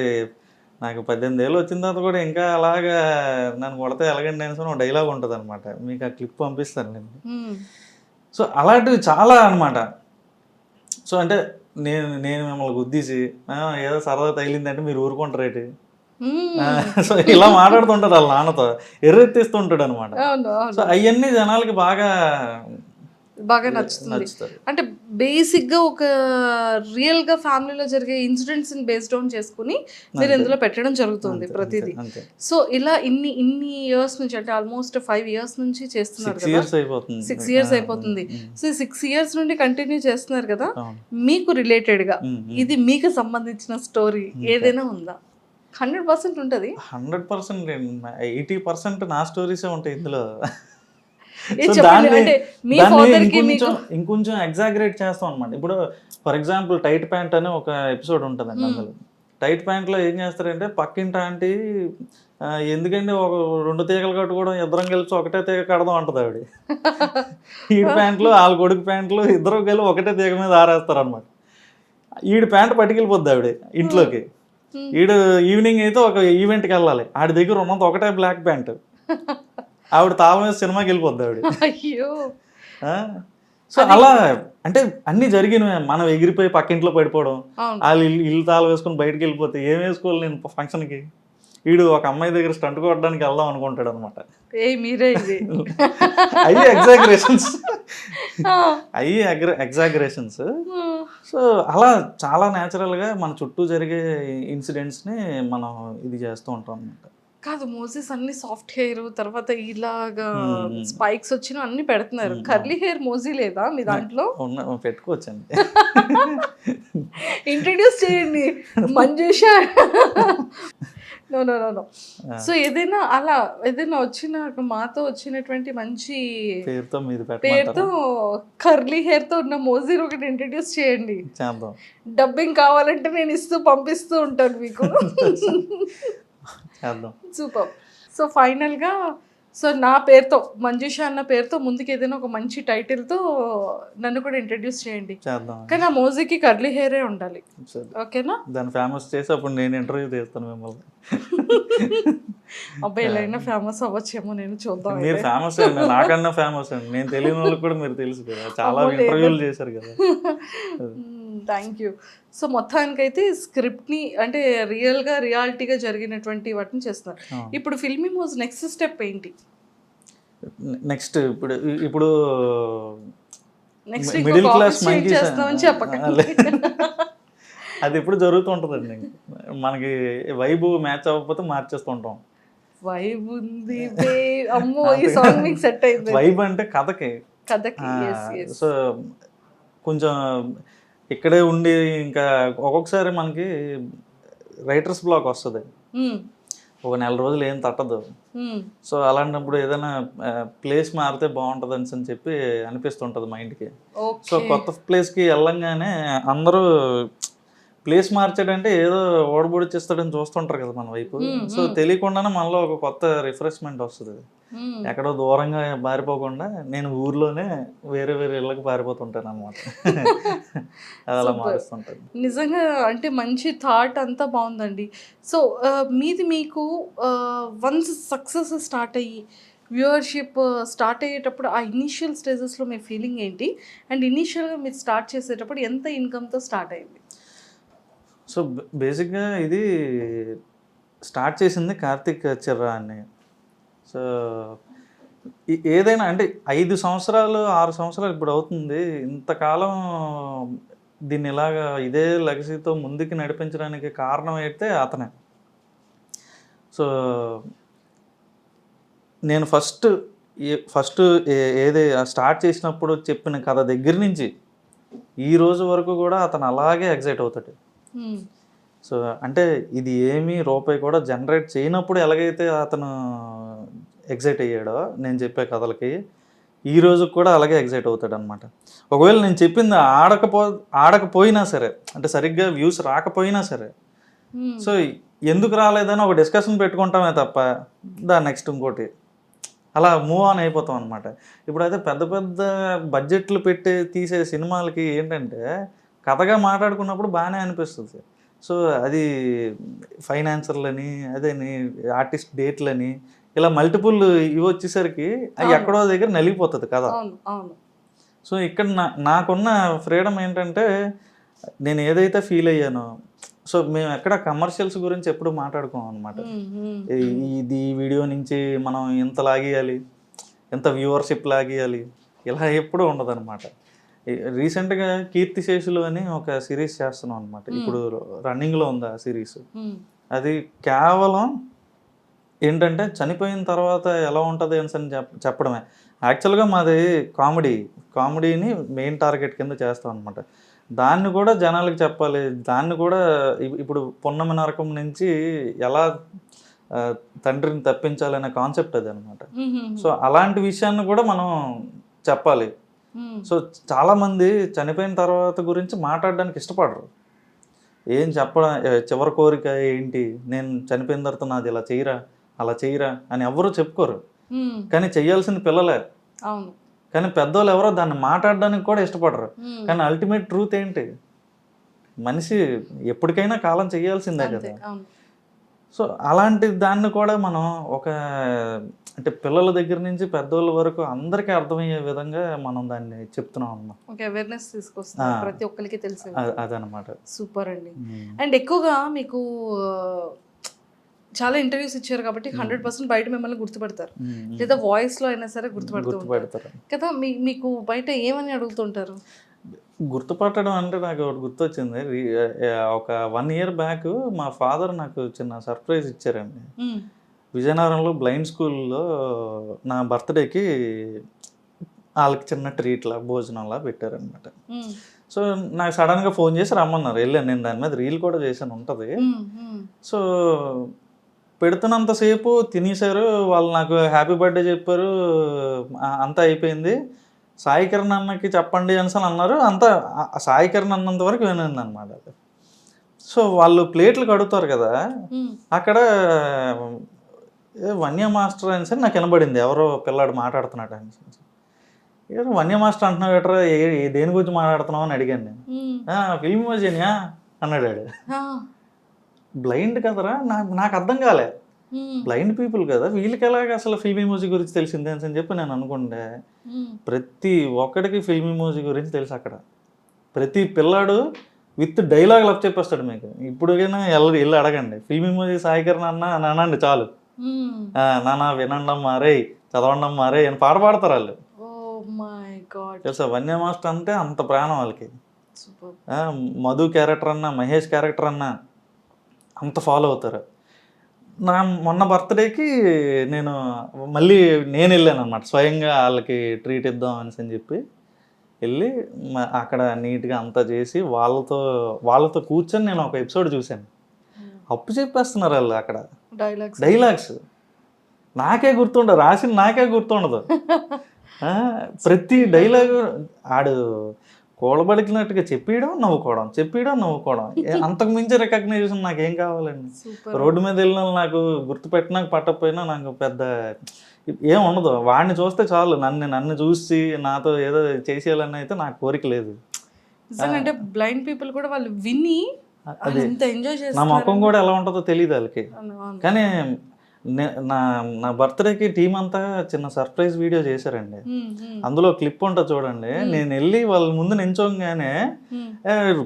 నాకు 18 ఏళ్ళు వచ్చిన తర్వాత కూడా ఇంకా అలాగా నన్ను కొడితే ఎలాగండి అని ఒక డైలాగ్ ఉంటుంది అనమాట. మీకు ఆ క్లిప్ పంపిస్తాను నేను. సో అలాంటివి చాలా అనమాట. సో అంటే నేను మిమ్మల్ని గుద్దీసి ఏదో సరదా తగిలిందంటే మీరు ఊరుకుంటారేటి, సో ఇలా మాట్లాడుతుంటారు వాళ్ళ నాన్నతో, ఎర్రెత్తిస్తుంటాడు అనమాట. సో అవన్నీ జనాలకి బాగా బాగా నచ్చుతుంది. నచ్చుతుంది. అంటే బేసిక్గా ఒక రియల్గా ఫ్యామిలీలో జరిగే ఇన్సిడెంట్స్ని బేస్డ్ ఆన్ చేసుకుని మీరు ఇందులో పెట్టడం జరుగుతుంది ప్రతిదీ. అంతే సో ఇలా ఇన్ని ఇయర్స్ నుంచి అంటే ఆల్మోస్ట్ 5 years నుంచి చేస్తున్నారు 6 కదా, years అయిపోతుంది. 6 years అయిపోతుంది. సో 6 years నుండి కంటిన్యూ చేస్తున్నారు కదా, అవును. మీకు రిలేటెడ్గా ఉమ్. ఇది మీకు సంబంధించిన స్టోరీ ఏదైనా ఉందా? 100% ఉంటుంది. 100% 80% నా స్టోరీసే ఉంటాయి ఇందులో. ఏ సో చెప్పండి, దాన్ని అంటే మీ father కి మీకు ఇంకొంచెం ఎగ్జాగరేట్ చేస్తాం అనమాట. ఇప్పుడు ఫర్ ఎగ్జాంపుల్ టైట్ ప్యాంట్ అని ఒక ఎపిసోడ్ ఉంటుందండి. అందులో టైట్ ప్యాంట్లో ఏం చేస్తారంటే పక్కింటి ఆంటీ ఎందుకంటే ఒక 2 తీగలు కట్టుకోవడం, ఇద్దరం కలిసి ఒకటే తీగ కడదాం అంటది ఆవిడ. ఈడి ప్యాంట్లు వాళ్ళ కొడుకు ప్యాంట్లు ఇద్దరు కలిసి ఒకటే తీగ మీద ఆరేస్తారు అనమాట. ఈడి ప్యాంట్ పట్టుకెళ్ళిపోద్ది ఆవిడ ఇంట్లోకి. ఈడు ఈవినింగ్ అయితే ఒక ఈవెంట్కి వెళ్ళాలి, ఆడి దగ్గర ఉన్నది ఒకటే బ్లాక్ ప్యాంట్. ఆవిడ తాళం మీద సినిమాకి వెళ్ళిపోద్ది ఆవిడ. అయ్యో. సో అలా అంటే అన్ని జరిగినవే. మనం ఎగిరిపోయి పక్కింట్లో పడిపోవడం, అవును. వాళ్ళు ఇల్లు తాళం వేసుకొని బయటకు వెళ్ళిపోతే ఏం వేసుకోవాలి నేను ఫంక్షన్కి. వీడు ఒక అమ్మాయి దగ్గర స్టంట్ కొట్టడానికి వెళ్దాం అనుకుంటాడు అనమాట. మీరే ఇది. అయ్యి ఎగ్జాగరేషన్స్ అయ్యి ఎగ్జాగరేషన్స్. సో అలా చాలా న్యాచురల్గా మన చుట్టూ జరిగే ఇన్సిడెంట్స్ని మనం ఇది చేస్తూ ఉంటాం అనమాట. కాదు, మోసెస్ అన్ని సాఫ్ట్ హెయిర్, తర్వాత ఇలాగా స్పైక్స్ వచ్చిన అన్ని పెడుతున్నారు. కర్లీ హెయిర్ మోజీ లేదా మీ దాంట్లో? పెట్టుకోవచ్చండి. ఇంట్రడ్యూస్ చేయండి Manjusha. No no no no. So ఏదైనా అలా ఏదైనా వచ్చిన మాతో వచ్చినటువంటి మంచి పేరుతో మీరు పేరుతో కర్లీ హెయిర్ తో ఉన్న మోజీని ఒకటి ఇంట్రడ్యూస్ చేయండి. చేద్దాం. డబ్బింగ్ కావాలంటే నేను పంపిస్తూ ఉంటాను మీకు. చేద్దాం. సూపర్. సో ఫైనల్గా సో నా పేరుతో మంజుష అన్న పేరుతో ముందుకు ఏదైనా ఒక మంచి టైటిల్తో నన్ను కూడా ఇంట్రడ్యూస్ చేయండి. చేద్దాం. కానీ ఆ మోజీకి కర్లీ హెయిరే ఉండాలి. ఓకేనా? దాన్ని ఫేమస్ చేసి అప్పుడు నేను ఇంటర్వ్యూ చేస్తాను మిమ్మల్ని. అబ్బాయి ఎలా అయినా ఫేమస్ అవ్వచ్చేమో, నేను చూద్దాం. మీరు ఫేమస్ అండి, నాకన్నా ఫేమస్ అండి. నేను తెలియని వాళ్ళకి కూడా మీరు తెలుసు కదా, చాలా ఇంటర్వ్యూలు చేశారు కదా. Thank you. సో మొత్తానికైతే స్క్రిప్ట్ని అంటే రియాలిటీగా జరిగినటువంటి వాటిని చేస్తున్నారు. ఇప్పుడు ఫిల్మీ మోజ్ నెక్స్ట్ స్టెప్ ఏంటి? నెక్స్ట్ ఇప్పుడు నెక్స్ట్ మిడిల్ క్లాస్ చేస్తామని చెప్పకండి. అది ఎప్పుడు జరుగుతూ ఉంటుందండి. మనకి వైబ్ మ్యాచ్ అవ్వకపోతే మార్చేస్తూ ఉంటాం. వైబ్ ఉంది అమ్మో, ఈ సాంగ్ మీకు సెట్ అయింది. వైబ్ అంటే కథకి. సో కొంచెం ఇక్కడే ఉండి ఇంకా ఒక్కొక్కసారి మనకి రైటర్స్ బ్లాక్ వస్తుంది, ఒక 4 రోజులు ఏం తట్టదు. సో అలాంటప్పుడు ఏదైనా ప్లేస్ మారితే బాగుంటుంది అని చెప్పి అనిపిస్తుంటుంది మైండ్కి. సో కొత్త ప్లేస్కి వెళ్ళంగానే అందరూ ప్లేస్ మార్చాడంటే ఏదో ఓడబొడిచేస్తాడని చూస్తుంటారు కదా మన వైపు. సో తెలియకుండానే మనలో ఒక కొత్త రిఫ్రెష్మెంట్ వస్తుంది. ఎక్కడో దూరంగా పారిపోకుండా నేను ఊర్లోనే వేరే ఇళ్ళకి పారిపోతుంటాను అనమాట. అది అలా మారుస్తుంటాను. నిజంగా అంటే మంచి థాట్ అంతా బాగుందండి. సో మీకు వన్స్ సక్సెస్ స్టార్ట్ అయ్యి వ్యూవర్షిప్ స్టార్ట్ అయ్యేటప్పుడు ఆ ఇనీషియల్ స్టేజెస్లో మీ ఫీలింగ్ ఏంటి? అండ్ ఇనీషియల్గా మీరు స్టార్ట్ చేసేటప్పుడు ఎంత ఇన్కమ్తో స్టార్ట్ అయింది? సో బేసిక్గా ఇది స్టార్ట్ చేసింది కార్తిక్ చిర్రా అని. సో ఏదైనా అంటే 5 సంవత్సరాలు 6 సంవత్సరాలు ఇప్పుడు అవుతుంది. ఇంతకాలం దీన్ని ఇలాగా ఇదే లెగసీతో ముందుకు నడిపించడానికి కారణం అయితే అతనే. సో నేను ఫస్ట్ ఏది స్టార్ట్ చేసినప్పుడు చెప్పిన కథ దగ్గర నుంచి ఈ రోజు వరకు కూడా అతను అలాగే ఎగ్జైట్ అవుతాడు. సో అంటే ఇది ఏమీ రూపాయి కూడా జనరేట్ చేయనప్పుడు ఎలాగైతే అతను ఎగ్జైట్ అయ్యాడో నేను చెప్పే కథలకి, ఈ రోజు కూడా అలాగే ఎగ్జైట్ అవుతాడు అనమాట. ఒకవేళ నేను చెప్పింది ఆడకపోయినా సరే, అంటే సరిగ్గా వ్యూస్ రాకపోయినా సరే, సో ఎందుకు రాలేదని ఒక డిస్కషన్ పెట్టుకుంటామే తప్ప దాని నెక్స్ట్ ఇంకోటి అలా మూవ్ ఆన్ అయిపోతాం అనమాట. ఇప్పుడైతే పెద్ద పెద్ద బడ్జెట్లు పెట్టి తీసే సినిమాలకి ఏంటంటే కథగా మాట్లాడుకున్నప్పుడు బాగానే అనిపిస్తుంది. సో అది ఫైనాన్సర్లని అదేని ఆర్టిస్ట్ డేట్లని ఇలా మల్టిపుల్ ఇవి వచ్చేసరికి అవి ఎక్కడో దగ్గర నలిగిపోతుంది కదా. సో ఇక్కడ నాకున్న ఫ్రీడమ్ ఏంటంటే నేను ఏదైతే ఫీల్ అయ్యానో, సో మేము ఎక్కడ కమర్షియల్స్ గురించి ఎప్పుడు మాట్లాడుకోం అనమాట. ఈ వీడియో నుంచి మనం ఎంత లాగేయాలి, ఎంత వ్యూవర్షిప్ లాగేయాలి, ఇలా ఎప్పుడూ ఉండదు అనమాట. రీసెంట్గా కీర్తిశేషులు అని ఒక సిరీస్ చేస్తున్నాం అనమాట. ఇప్పుడు రన్నింగ్లో ఉంది ఆ సిరీస్. అది కేవలం ఏంటంటే చనిపోయిన తర్వాత ఎలా ఉంటుంది అని చెప్పడమే. యాక్చువల్గా మాది కామెడీని మెయిన్ టార్గెట్ కింద చేస్తాం అనమాట. దాన్ని కూడా జనాలకు చెప్పాలి. దాన్ని కూడా ఇప్పుడు పున్నమి నరకం నుంచి ఎలా తండ్రిని తప్పించాలనే కాన్సెప్ట్ అది అనమాట. సో అలాంటి విషయాన్ని కూడా మనం చెప్పాలి. సో చాలామంది చనిపోయిన తర్వాత గురించి మాట్లాడడానికి ఇష్టపడరు. ఏం చెప్పడం, చివరి కోరిక ఏంటి, నేను చనిపోయిన తర్వాత నాది ఇలా చేయరా అలా చేయరా అని ఎవరు చెప్పుకోరు. కానీ చెయ్యాల్సిన పిల్లలే. అవును. కానీ పెద్దవాళ్ళు ఎవరో దాన్ని మాట్లాడడానికి కూడా ఇష్టపడరు. కానీ అల్టిమేట్ ట్రూత్ ఏంటి, మనిషి ఎప్పటికైనా కాలం చేయాల్సిందే కదా. సో అలాంటి దాన్ని కూడా మనం అంటే పిల్లల దగ్గర నుంచి పెద్దవాళ్ళ వరకు అందరికీ అర్థమయ్యే విధంగా మనం దాన్ని చెప్తున్నాం అన్నమాట. ఓకే, అవేర్నెస్ తీసుకొస్తాం, ప్రతి ఒక్కరికి తెలిసి. అదనమాట. సూపర్ అండి. అండ్ ఎక్కువగా మీకు చాలా ఇంటర్వ్యూస్ ఇచ్చారు కాబట్టి 100% బయట మిమ్మల్ని గుర్తుపడతారు, లేదా వాయిస్లో అయినా సరే గుర్తుపడతారు కదా. మీకు బయట ఏమని అడుగుతుంటారు? గుర్తుపట్టడం అంటే నాకు ఒకటి గుర్తొచ్చింది. ఒక 1 year బ్యాక్ మా ఫాదర్ నాకు చిన్న సర్ప్రైజ్ ఇచ్చారండి. విజయనగరంలో బ్లైండ్ స్కూల్లో నా బర్త్డేకి వాళ్ళకి చిన్న ట్రీట్లా భోజనంలా పెట్టారనమాట. సో నాకు సడన్గా ఫోన్ చేసి రమ్మన్నారు, వెళ్ళాను. నేను దాని మీద రీల్ కూడా చేశాను, ఉంటుంది. సో పెడుతున్నంతసేపు తినేశారు వాళ్ళు, నాకు హ్యాపీ బర్త్డే చెప్పారు, అంతా అయిపోయింది. సాయి కిరణ్ అన్నకి చెప్పండి అని అన్నారు. అంతా సాయి కిరణ్ అన్నంత వరకు వినింది అనమాట. సో వాళ్ళు ప్లేట్లు కడుగుతారు కదా, అక్కడ వన్య మాస్టర్ అని సరే నాకు వినబడింది, ఎవరో పిల్లాడు మాట్లాడుతున్నాడు అని. ఏదో వన్య మాస్టర్ అంటున్నావు ఎట్రా, దేని గురించి మాట్లాడుతున్నావు అని అడిగాను నేను. ఫిల్మ్ ఇమోజినియా అన్నాడు. బ్లైండ్ కదరా, నాకు అర్థం కాలే. బ్లైండ్ పీపుల్ కదా, వీళ్ళకి ఎలాగ అసలు ఫిల్మ్ ఇమోజీ గురించి తెలిసిందే అని చెప్పి నేను అనుకుంటే, ప్రతి ఒక్కడికి ఫిల్మ్ ఇమోజీ గురించి తెలుసు. అక్కడ ప్రతి పిల్లాడు విత్ డైలాగ్ లవ్ చెప్పేస్తాడు మీకు. ఇప్పుడుకైనా వెళ్ళి అడగండి, ఫిల్మ్ ఇమోజీ సాయి కిరణ్ అన్న అనండి చాలు, నాన్న వినండి మారే చదవండి మారే అని పాట పాడతారు వాళ్ళు. తెలుసా, వన్య మాస్టర్ అంటే అంత ప్రాణం వాళ్ళకి. మధు క్యారెక్టర్ అన్నా, మహేష్ క్యారెక్టర్ అన్నా అంత ఫాలో అవుతారు. నా మొన్న బర్త్డేకి నేను వెళ్ళాను అనమాట, స్వయంగా వాళ్ళకి ట్రీట్ ఇద్దాం అని చెప్పి వెళ్ళి అక్కడ నీట్గా అంతా చేసి వాళ్ళతో కూర్చొని నేను ఒక ఎపిసోడ్ చూశాను. అప్పు చెప్పేస్తున్నారు వాళ్ళు అక్కడ డైలాగ్స్. నాకే గుర్తుండదు, రాసిన నాకే గుర్తుండదు. ప్రతి డైలాగు ఆడు కూడబడికినట్టుగా చెప్పేయడం నవ్వుకోవడం అంతకు మించి రికగ్నైజేషన్ నాకేం కావాలండి. రోడ్డు మీద వెళ్ళిన నాకు గుర్తుపెట్టినాక పట్టకపోయినా నాకు పెద్ద ఏం ఉండదు. వాడిని చూస్తే చాలు, నన్ను చూసి నాతో ఏదో చేసేయాలని అయితే నాకు కోరిక లేదు. అంటే బ్లైండ్ పీపుల్ కూడా వాళ్ళు విని అది నా ముఖం కూడా ఎలా ఉంటుందో తెలియదు వాళ్ళకి. కానీ నా బర్త్డేకి టీం అంతా చిన్న సర్ప్రైజ్ వీడియో చేశారండి. అందులో క్లిప్ ఉంటుంది చూడండి. నేను వెళ్ళి వాళ్ళ ముందు నించోగానే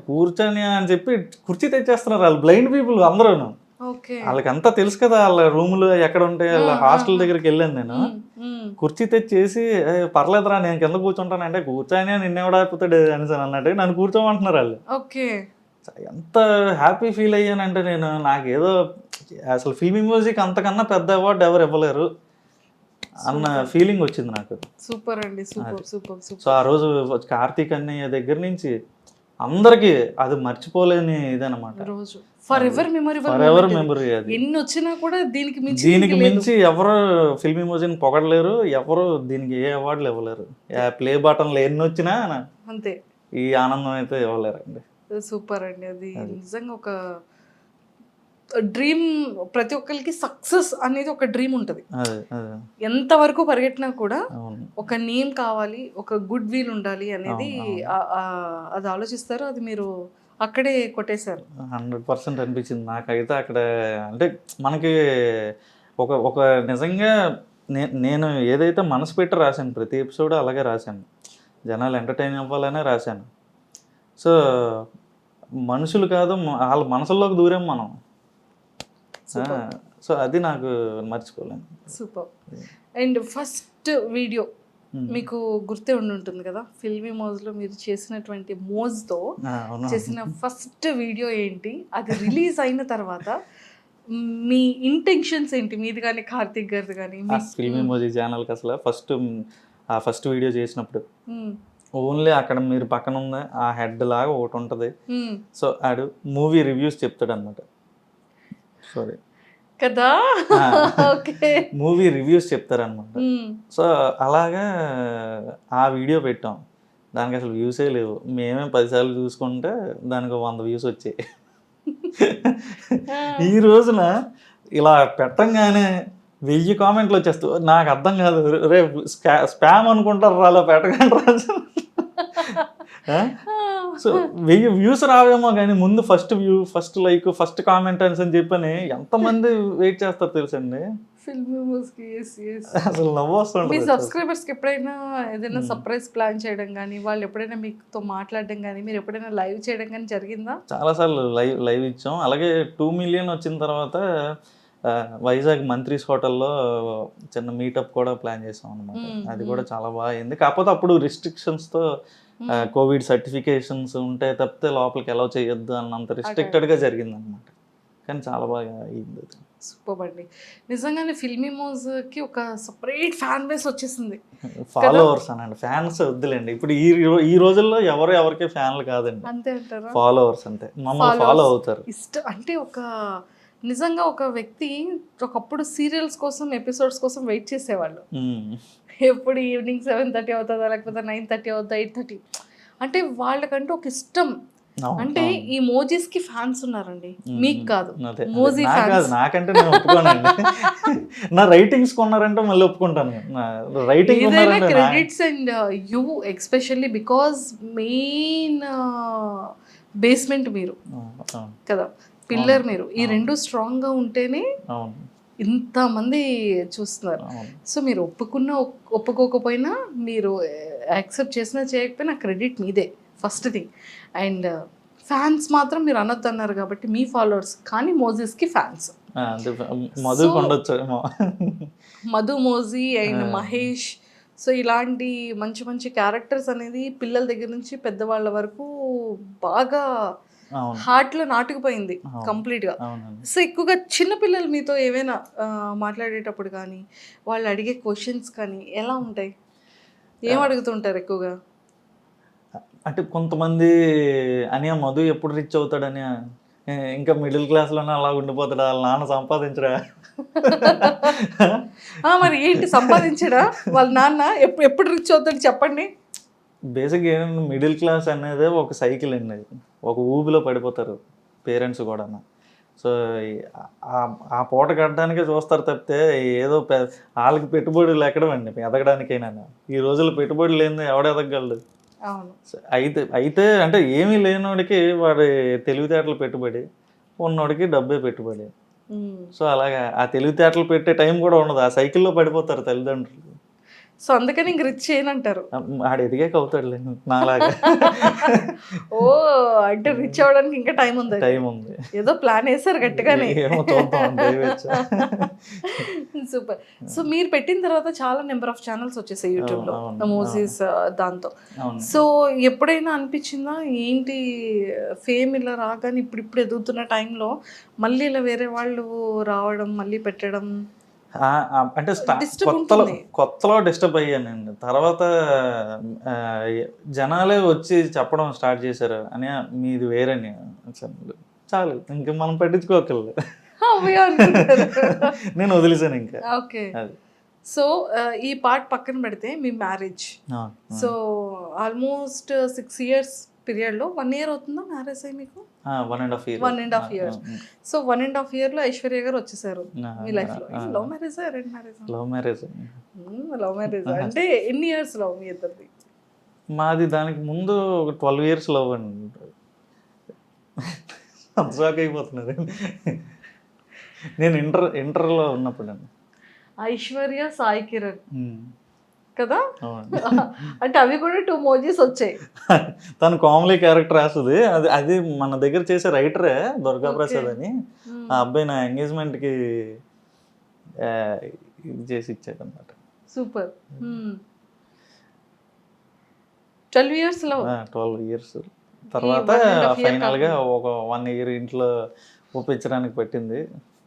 కూర్చొని అని చెప్పి కుర్చీ తెచ్చేస్తున్నారు వాళ్ళు, బ్లైండ్ పీపుల్ అందరూ. వాళ్ళకి అంతా తెలుసు కదా, వాళ్ళ రూములు ఎక్కడ ఉంటాయి, వాళ్ళ హాస్టల్ దగ్గరికి వెళ్ళాను నేను. కుర్చీ తెచ్చేసి పర్లేదురా నేను కింద కూర్చుంటాను అంటే, కూర్చొని నిన్నెవడాపోతాడు అని అన్నట్టు నన్ను కూర్చోమంటున్నారు వాళ్ళు. ఎంత హ్యాపీ ఫీల్ అయ్యానంటే నేను, నాకేదో అసలు ఫిల్మ్ ఇమోజీకి అంతకన్నా పెద్ద అవార్డు ఎవరు ఇవ్వలేరు అన్న ఫీలింగ్ వచ్చింది నాకు. సూపర్ అండి, సూపర్. సో ఆ రోజు కార్తీక్ అన్నయ్య దగ్గర నుంచి అందరికి అది మర్చిపోలేని ఇదనమాట. For ever memory. అది ఎన్ని వచ్చినా కూడా దీనికి మించి ఎవరు ఫిల్మ్ ఇమోజీని పొగడలేరు, ఎవరు దీనికి ఏ అవార్డులు ఇవ్వలేరు. ప్లే బటన్లు ఎన్ని వచ్చినా అంతే, ఈ ఆనందం అయితే ఇవ్వలేరండి. సూపర్ అండి. అది నిజంగా ఒక డ్రీమ్. ప్రతి ఒక్కరికి సక్సెస్ అనేది ఒక డ్రీమ్ ఉంటుంది. ఎంతవరకు పరిగెట్టినా కూడా ఒక నేమ్ కావాలి, ఒక గుడ్ విల్ ఉండాలి అనేది అది ఆలోచిస్తారు. అది మీరు అక్కడే కొట్టేశారు. 100% అనిపించింది నాకైతే అక్కడ. అంటే మనకి ఒక నిజంగా నేను ఏదైతే మనసు పెట్టి రాశాను, ప్రతి ఎపిసోడ్ అలాగే రాశాను, జనాలు ఎంటర్టైన్ అవ్వాలనే రాశాను. సో మనుషులు కాదు, వాళ్ళ మనసుల్లోకి దూరం మనం. సో అది నాకు మర్చిపోలేను. సూపర్. అండ్ ఫస్ట్ వీడియో మీకు గుర్తే ఉండుంటుంది కదా, ఫిల్మీ మోజ్లో మీరు చేసినటువంటి మోజ్తో అవును. చేసిన ఫస్ట్ వీడియో ఏంటి, అది రిలీజ్ అయిన తర్వాత మీ ఇంటెన్షన్స్ ఏంటి, మీది కానీ కార్తీక్ గారిది కానీ? ఫిల్మ్ ఎమోజీ ఛానల్కి అసలు ఫస్ట్ వీడియో చేసినప్పుడు ఓన్లీ అక్కడ మీరు పక్కన ఉంది ఆ హెడ్ లాగా ఒకటి ఉంటుంది. సో ఆడు మూవీ రివ్యూస్ చెప్తాడు అనమాట. సారీ కదా, ఓకే, మూవీ రివ్యూస్ చెప్తారనమాట. సో అలాగా ఆ వీడియో పెట్టాం. దానికి అసలు వ్యూసే లేవు. మేమే 10 సార్లు చూసుకుంటే దానికి 100 వ్యూస్ వచ్చాయి. ఈ రోజున ఇలా పెట్టంగానే 1000 కామెంట్లు వచ్చేస్తాయి. నాకు అర్థం కాదు, రేపు స్పామ్ అనుకుంటారు అలా పెట్టకండి రాజు. సో 1000 వ్యూస్ రావేమో కానీ ముందు first view, first like, first comment అని చెప్పని ఎంతమంది వెయిట్ చేస్తారు తెలుసండి ఫిల్మీ మోజ్కి. అసలు నవ్వు మీ వస్తుంది. సబ్స్క్రైబర్స్కి ఎప్పుడైనా ఏదైనా సర్ప్రైజ్ ప్లాన్ చేయడం కానీ, వాళ్ళు ఎప్పుడైనా మీతో మాట్లాడడం కానీ, మీరు ఎప్పుడైనా లైవ్ చేయడం కానీ జరిగిందా? చాలాసార్లు లైవ్ ఇచ్చాం. అలాగే 2 మిలియన్ వచ్చిన తర్వాత వైజాగ్ మంత్రీస్ హోటల్లో చిన్న మీటప్ కూడా ప్లాన్ చేసాం అనమాట. అది కూడా చాలా బాగా అయింది. కాకపోతే అప్పుడు రిస్ట్రిక్షన్స్తో కోవిడ్ సర్టిఫికేషన్స్ ఉంటే తప్పితే లోపలికి అలౌ చేయొద్దు అన్నంత రిస్ట్రిక్టెడ్గా జరిగింది అనమాట. కానీ చాలా బాగా అయింది. సూపర్ అండి. నిజంగానే ఫిల్మీ మోజ్కి ఒక సపరేట్ ఫ్యాన్ బేస్ వచ్చేసింది. ఫాలోవర్స్ అనండి, ఫ్యాన్స్ వద్దులేండి. ఇప్పుడు ఈ రోజుల్లో ఎవరికి ఫ్యాన్లు కాదండి, అంతే అంటారా? ఫాలోవర్స్ అంతే, మమ్మల్ని ఫాలో అవుతారు. ఇష్టం అంటే నిజంగా ఒక వ్యక్తి ఒకప్పుడు సీరియల్స్ కోసం, ఎపిసోడ్స్ కోసం వెయిట్ చేసేవాళ్ళు. ఎప్పుడు ఈవినింగ్ 7:30 అవుతుందా, లేకపోతే 9:30 అవుతుందా, 8:30, అంటే వాళ్ళకంటూ ఒక ఇష్టం. అంటే ఈ మోజీస్ కి ఫ్యాన్స్ ఉన్నారండి, మీకు కాదు. మోజీ ఫ్యాన్స్ నాకంటే నేను ఒప్పుకోనండి. నా రైటింగ్స్ కొన్నారంటే మళ్ళీ ఒప్పుకుంటాను. Writing credits and you especially because main basement మీరు కదా, పిల్లర్ మీరు. ఈ రెండు స్ట్రాంగ్ గా ఉంటేనే ఇంతమంది చూస్తున్నారు. సో మీరు ఒప్పుకోకపోయినా, మీరు యాక్సెప్ట్ చేసినా చేయకపోయినా క్రెడిట్ మీదే ఫస్ట్ థింగ్. అండ్ ఫ్యాన్స్ మాత్రం మీరు అనొద్దు అన్నారు కాబట్టి మీ ఫాలోవర్స్, కానీ మోజీస్కి fans. Madhu Moji and Mahesh. So ఇలాంటి మంచి మంచి క్యారెక్టర్స్ అనేది పిల్లల దగ్గర నుంచి పెద్దవాళ్ళ వరకు బాగా హార్ట్లో నాటుకుపోయింది కంప్లీట్గా. సో ఎక్కువగా చిన్నపిల్లలు మీతో ఏమైనా మాట్లాడేటప్పుడు కానీ, వాళ్ళు అడిగే క్వశ్చన్స్ కానీ ఎలా ఉంటాయి, ఏం అడుగుతుంటారు ఎక్కువగా? అంటే కొంతమంది అని మధు ఎప్పుడు రిచ్ అవుతాడని, ఇంకా మిడిల్ క్లాస్లోనే అలా ఉండిపోతాడా, వాళ్ళ నాన్న సంపాదించడా? మరి ఏంటి సంపాదించడా వాళ్ళ నాన్న? ఎప్పుడు రిచ్ అవుతాడు చెప్పండి. బేసిక్గా ఏంటంటే మిడిల్ క్లాస్ అనేది ఒక సైకిల్ అండి, ఒక ఊబిలో పడిపోతారు పేరెంట్స్ కూడా. సో ఆ పూట కట్టడానికే చూస్తారు తప్పితే ఏదో వాళ్ళకి పెట్టుబడులు ఎక్కడమండి ఎదగడానికైనా. ఈ రోజుల్లో పెట్టుబడులు లేని ఎవడ ఎదగలడు. అయితే అంటే ఏమీ లేనివాడికి వాడి తెలివితేటలు పెట్టుబడి, ఉన్నోడికి డబ్బే పెట్టుబడి. సో అలాగా ఆ తెలివితేటలు పెట్టే టైం కూడా ఉండదు, ఆ సైకిల్లో పడిపోతారు తల్లిదండ్రులు. సో అందుకని ఇంక రిచ్ చేయనంటారు. ఆడు ఎదిగాక అవుతాడులే నాలాగా. ఓ అంటే రిచ్ అవ్వడానికి ఇంకా టైం ఉంది, ఏదో ప్లాన్ వేసారు గట్టిగానే. సూపర్. సో మీరు పెట్టిన తర్వాత చాలా నెంబర్ ఆఫ్ ఛానల్స్ వచ్చేసాయి యూట్యూబ్లో మోజీస్ దాంతో. సో ఎప్పుడైనా అనిపించిందా ఏంటి ఫేమ్ ఇలా రాగానే ఇప్పుడు ఎదుగుతున్న టైంలో మళ్ళీ ఇలా వేరే వాళ్ళు రావడం, మళ్ళీ పెట్టడం? అంటే కొత్తలో డిస్టర్బ్ అయ్యానండి. తర్వాత జనాలే వచ్చి చెప్పడం స్టార్ట్ చేశారు అని, మీది వేరని. చాలు, ఇంకా మనం పట్టించుకోకలేదు, నేను వదిలేసాను ఇంకా. ఓకే. సో ఈ పార్ట్ పక్కన పెడితే మీ మ్యారేజ్, సో ఆల్మోస్ట్ 6 years పీరియడ్లో 1 year అవుతుందా మ్యారేజ్ అయ్యి మీకు? 1.5 years. సో 1.5 yearలో ఐశ్వర్య గారు వచ్చేసారు మీ లైఫ్లో. Love marriage, arrange marriage? Love marriage. Love marriage అంటే ఎన్ని ఇయర్స్ లవ్ మీ ఇద్దరిది? మాది దానికి ముందు ఒక 12 years లవ్ అండి. షాక్ అయిపోతున్నారు. నేను ఇంటర్లో ఉన్నప్పుడు అండి. ఐశ్వర్య, సాయి కిరణ్ కదా, అంటే అవి కూడా 2 మోజీస్ వచ్చాయి. తను కామెడీ క్యారెక్టర్ వేస్తుంది. అది మన దగ్గర చేసే రైటరే దుర్గా ప్రసాద్ అని. ఆ అబ్బాయి నా ఎంగేజ్మెంట్కి ఇది చేసి ఇచ్చాడు అనమాట. సూపర్. 12 years లో 12 ఇయర్స్ తర్వాత 1.5 year ఫైనల్గా ఒక 1 year ఇంట్లో ఒప్పించడానికి పట్టింది.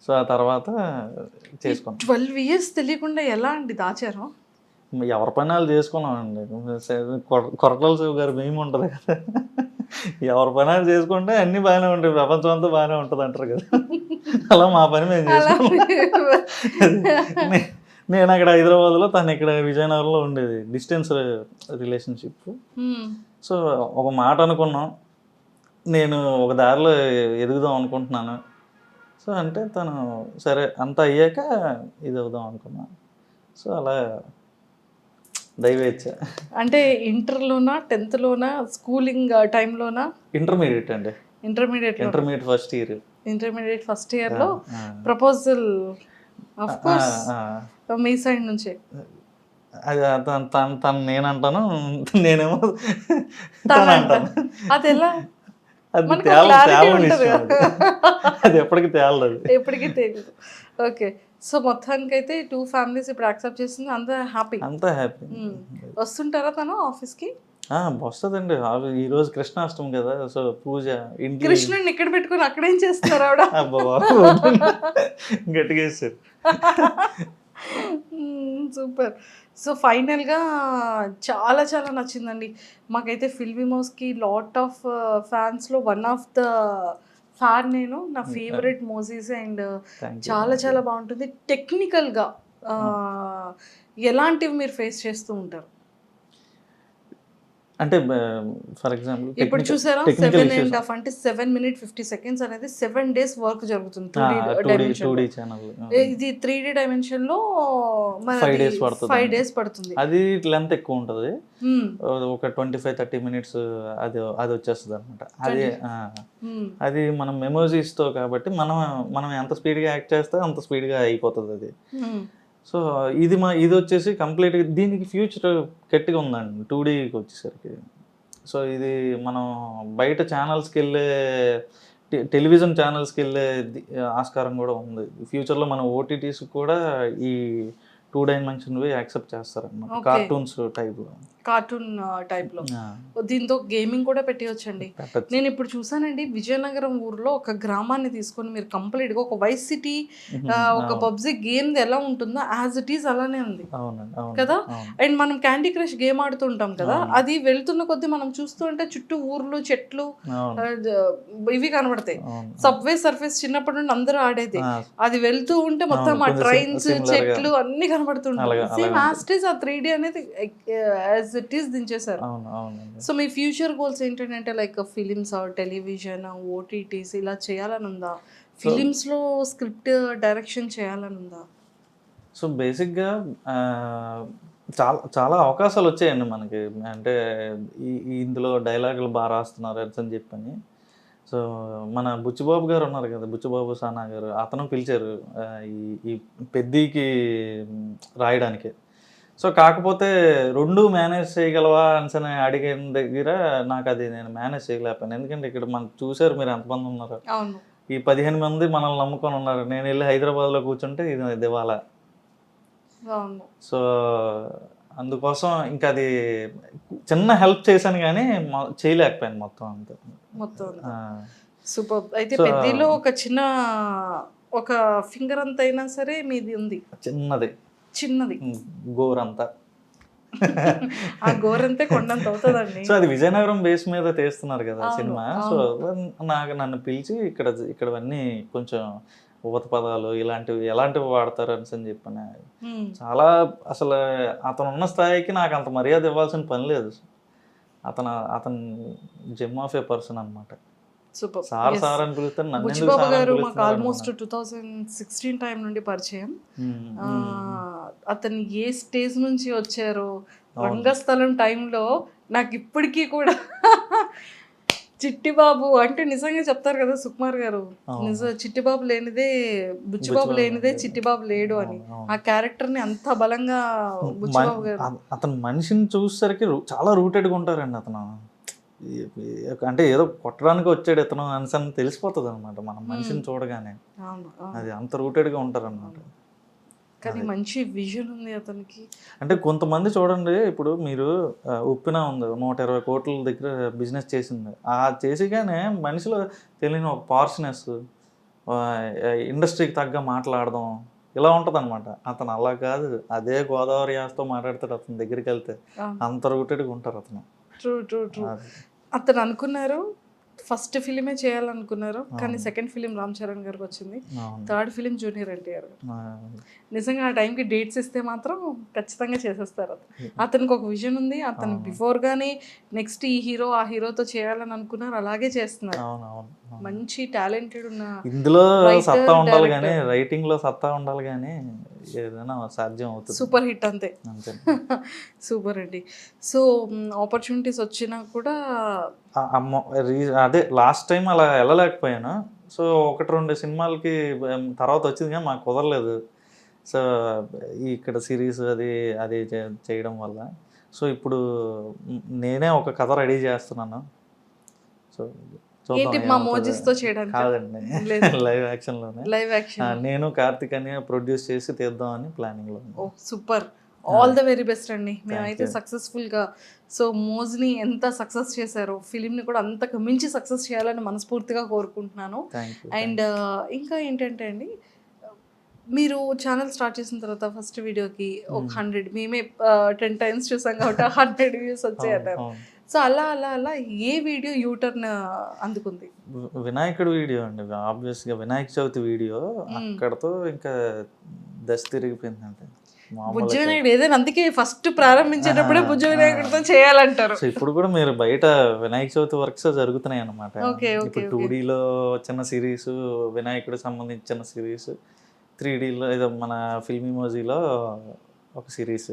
సో ఆ తర్వాత చేసుకున్నాం. 12 years తెలియకుండా ఎలా అండి దాచారు? ఎవరి పని వాళ్ళు చేసుకున్నామండి. కొరటాల శివ గారు మేము ఉంటుంది కదా, ఎవరి పని వాళ్ళు చేసుకుంటే అన్నీ బాగానే ఉంటాయి, ప్రపంచం అంతా బాగానే ఉంటుంది అంటారు కదా, అలా మా పని మేము చేసుకున్నాం. నేను అక్కడ హైదరాబాద్లో, తను ఇక్కడ విజయనగరంలో ఉండేది, డిస్టెన్స్ రిలేషన్షిప్. సో ఒక మాట అనుకున్నాం, నేను ఒక దారిలో ఎదుగుదాం అనుకుంటున్నాను. సో అంటే తను సరే అంతా అయ్యాక ఇది అవుదాం అనుకున్నాను. సో అలా దైవేచ్ఛ. అంటే ఇంటర్లోనా, 10th-లోనా, స్కూలింగ్ టైంలోనా? ఇంటర్మీడియట్ అండి. Intermediate first year. Intermediate first ఇయర్లో ప్రపోజల్ ఆఫ్ కోర్స్ మీ సైడ్ నుంచే. అది తను నేనంటాను, నేనేమో తను అంటాను. అది ఎలా? అది మనకు తేలని clarity ఉంటది విషయం అది. అది ఎప్పటికీ తేలదు. ఎప్పటికీ తెలియదు. ఓకే, సో మొత్తానికైతే 2 families ఇప్పుడు యాక్సెప్ట్ చేస్తుంది, అంతా హ్యాపీ. అంతా హ్యాపీ. వస్తుంటారా తను ఆఫీస్కి? వస్తుందండి. ఈరోజు కృష్ణాష్టమి కదా, సో పూజ ఇంటి కృష్ణుడిని ఇక్కడ పెట్టుకుని అక్కడేం చేస్తున్నారు ఆవిడ? గట్టిగా వేస్తారు. సూపర్. సో ఫైనల్గా చాలా చాలా నచ్చిందండి మాకైతే. ఫిల్మీ మౌస్కి లాట్ ఆఫ్ ఫ్యాన్స్లో వన్ ఆఫ్ ద ఫ్యాన్ నేను. నా ఫేవరెట్ మోజీస్ అండ్ చాలా చాలా బాగుంటుంది. టెక్నికల్గా ఎలాంటివి మీరు ఫేస్ చేస్తూ ఉంటారు? అంటే ఫర్ ఎగ్జాంపుల్ ఇప్పుడు చూసారా 7.5 అంటే 7 minutes 50 seconds అనేది 7 days వర్క్ జరుగుతుంది 2D ఛానల్. ఇది 3D డైమెన్షన్ లో 5 days పడుతుంది. అది లెంత్ ఎక్కువ ఉంటుంది, ఒక 25-30 minutes అది వచ్చేస్తుంది అనమాట. అది మనం మెమోరీస్తో కాబట్టి మనం ఎంత స్పీడ్గా యాక్ట్ చేస్తే అంత స్పీడ్గా అయిపోతుంది అది. సో ఇది వచ్చేసి కంప్లీట్గా దీనికి ఫ్యూచర్ గట్టిగా ఉందండి 2Dకి వచ్చేసరికి. సో ఇది మనం బయట ఛానల్స్కి వెళ్ళే టెలివిజన్ ఛానల్స్కి వెళ్ళే ఆస్కారం కూడా ఉంది. ఫ్యూచర్లో మన ఓటీటీస్ కూడా ఈ 2 dimensionవి యాక్సెప్ట్ చేస్తారన్నమాట, కార్టూన్ టైప్లో. దీంతో గేమింగ్ కూడా పెట్టవచ్చండి. నేను ఇప్పుడు చూసానండి, విజయనగరం ఊర్లో ఒక గ్రామాన్ని తీసుకొని మీరు కంప్లీట్గా ఒక వైస్ సిటీ, ఒక పబ్జీ గేమ్ ఎలా ఉంటుందో యాజ్ ఇట్ ఈస్ అలానే ఉంది కదా. అండ్ మనం క్యాండీ క్రష్ గేమ్ ఆడుతుంటాం కదా, అది వెళ్తున్న కొద్దీ మనం చూస్తూ ఉంటే చుట్టూ ఊర్లు, చెట్లు ఇవి కనబడతాయి. సబ్వే సర్ఫేస్ చిన్నప్పటి నుండి అందరూ ఆడేది, అది వెళ్తూ ఉంటే మొత్తం ఆ ట్రైన్స్, చెట్లు అన్ని కనబడుతుంటాయి. సేమ్ యాజ్ ఇట్ ఈస్ ఆ 3D అనేది యాజ్ ఇట్ ఈస్ దించేశారు. సో మీ ఫ్యూచర్ గోల్స్ ఏంటంటే లైక్ ఫిలిమ్స్, టెలివిజన్, ఓటీటీస్ ఇలా చేయాలని ఉందా? ఫిలిమ్స్ లో స్క్రిప్ట్ డైరెక్షన్ చేయాలని ఉందా? సో బేసిక్గా చాలా చాలా అవకాశాలు వచ్చాయండి మనకి. అంటే ఇందులో డైలాగులు బాగా రాస్తున్నారు అని చెప్పని. సో మన బుచ్చిబాబు గారు ఉన్నారు కదా, బుచ్చిబాబు సానా గారు, అతను పిలిచారు ఈ పెద్దీకి రాయడానికి. సో కాకపోతే 2 మేనేజ్ చేయగలవా అని అడిగిన దగ్గర నాకు అది నేను మేనేజ్ చేయలేకపోయాను. ఎందుకంటే ఇక్కడ మనకు చూసారు మీరు ఎంతమంది ఉన్నారు, ఈ 15 మంది మనల్ని నమ్ముకొని ఉన్నారు. నేను వెళ్ళి హైదరాబాద్లో కూర్చుంటే ఇది దివాలా. సో అందుకోసం ఇంకా అది చిన్న హెల్ప్ చేశాను కానీ చేయలేకపోయాను మొత్తం అంతా. సూపర్. అయితే పెద్దలో ఒక చిన్న ఒక ఫింగర్ అంత అయినా సరే మీది ఉంది, చిన్నది గోరంతా. ఆ గోరంతే కొండంత అవుతుందండి. సో అది విజయనగరం బేస్ మీద తీస్తున్నారు కదా సినిమా. సో నన్ను పిలిచి ఇక్కడవన్నీ కొంచెం ఉపత పదాలు ఎలాంటివి వాడతారు అని చెప్పాను. చాలా అసలు అతను ఉన్న స్థాయికి నాకు అంత మర్యాద ఇవ్వాల్సిన పని లేదు. అతను జెమ్ ఆఫ్ ఏ పర్సన్ అనమాట. సార్ అని పిలుస్తారు. బుచ్చిబాబు గారు మాకు ఆల్మోస్ట్ 2016 టైం నుండి పరిచయం. అతను ఏ స్టేజ్ నుంచి వచ్చారో, రంగస్థలం టైంలో నాకు ఇప్పటికీ కూడా చిట్టిబాబు అంటే నిజంగా చెప్తారు కదా సుకుమార్ గారు, చిట్టిబాబు లేనిదే బుచ్చిబాబు లేనిదే చిట్టిబాబు లేడు అని. ఆ క్యారెక్టర్ ని అంత బలంగా బుచ్చిబాబు గారు. అతను మనిషిని చూసేసరికి చాలా రూటెడ్గా ఉంటారండి. అతను అంటే ఏదో కొట్టడానికి వచ్చాడు ఇతను అని తెలిసిపోతుంది అనమాట మనం మనిషిని చూడగానే. అది అంత రూటెడ్గా ఉంటారు అనమాట. కానీ మంచి విజన్ ఉంది అతనికి. అంటే కొంతమంది చూడండి, ఇప్పుడు మీరు ఉప్పిన ఉంది 120 కోట్ల దగ్గర బిజినెస్ చేసింది. ఆ చేసిగానే మనిషిలో తెలియని ఒక పార్ష్నెస్, ఇండస్ట్రీకి తగ్గ మాట్లాడడం ఇలా ఉంటుంది అనమాట. అతను అలా కాదు, అదే గోదావరి యాసతో మాట్లాడతాడు. అతని దగ్గరికి వెళ్తే అంత రూటెడ్గా ఉంటారు అతను. True true true. అతను అనుకున్నారు ఫస్ట్ ఫిలిమే చేయాలనుకున్నారు, కానీ సెకండ్ ఫిలిం రామ్ చరణ్ గారికి వచ్చింది, థర్డ్ ఫిలిం జూనియర్ ఎన్టీఆర్ గారు. నిజంగా ఆ టైంకి డేట్స్ ఇస్తే మాత్రం ఖచ్చితంగా చేసేస్తారు. అతనికి ఒక విజన్ ఉంది. అతను బిఫోర్ గానే నెక్స్ట్ ఈ హీరో ఆ హీరోతో చేయాలని అనుకున్నారు, అలాగే చేస్తున్నారు. మంచి టాలెంటెడ్ ఉన్న ఇందులో సత్తా ఉండాలి కానీ, రైటింగ్ లో సత్తా ఉండాలి కానీ ఏదైనా సాధ్యం అవుతుంది. సూపర్ హిట్ అంతే. సూపర్ అండి. సో ఆపర్చునిటీస్ వచ్చినా కూడా అదే లాస్ట్ టైం అలా వెళ్ళలేకపోయాను. సో 1-2 సినిమాలకి తర్వాత వచ్చింది కానీ మాకు కుదరలేదు. సో ఇక్కడ సిరీస్ అది అది చేయడం వల్ల సో ఇప్పుడు నేనే ఒక కథ రెడీ చేస్తున్నాను. సో ఏంటి మా మోజిస్తో చేయడానికి? కాదండి, లైవ్ యాక్షన్లోనే. లైవ్ యాక్షన్ నేను కార్తిక్ అని ప్రొడ్యూస్ చేసి తీద్దామని ప్లానింగ్లో. Oh super, all the very best అండి. మేమైతే సక్సెస్ఫుల్గా సో మోజ్ని ఎంత సక్సెస్ చేశారో ఫిలింని కూడా అంతకు మించి సక్సెస్ చేయాలని మనస్ఫూర్తిగా కోరుకుంటున్నాను. అండ్ ఇంకా ఏంటంటే అండి, మీరు ఛానల్ స్టార్ట్ చేసిన తర్వాత ఫస్ట్ వీడియోకి ఒక 100, మేమే 10 టైమ్స్ చూసాం కాబట్టి 100 వ్యూస్ వచ్చాయి అన్నారు. సో అలా అలా అలా ఏ వీడియో యూటర్న్ అందుకుంది? వినాయకుడు వీడియో అండి. ఆబ్వియస్గా వినాయక చవితి వీడియో అక్కడతో ఇంకా దశ తిరిగిపోయింది. అంటే బుజ్జ వినాయకుడు ఏదైనా అందుకే ఫస్ట్ ప్రారంభించేటప్పుడే బుజ్జ వినాయకుడితో చేయాలంటారు. సో ఇప్పుడు కూడా మీరు బయట వినాయక చవితి వర్క్స్ జరుగుతున్నాయి అన్నమాట. ఇప్పుడు 2Dలో చిన్న సిరీస్, వినాయకుడికి సంబంధించిన సిరీస్, 3Dలో ఏదో మన ఫిల్మ్ ఇమోజీలో ఒక సిరీస్.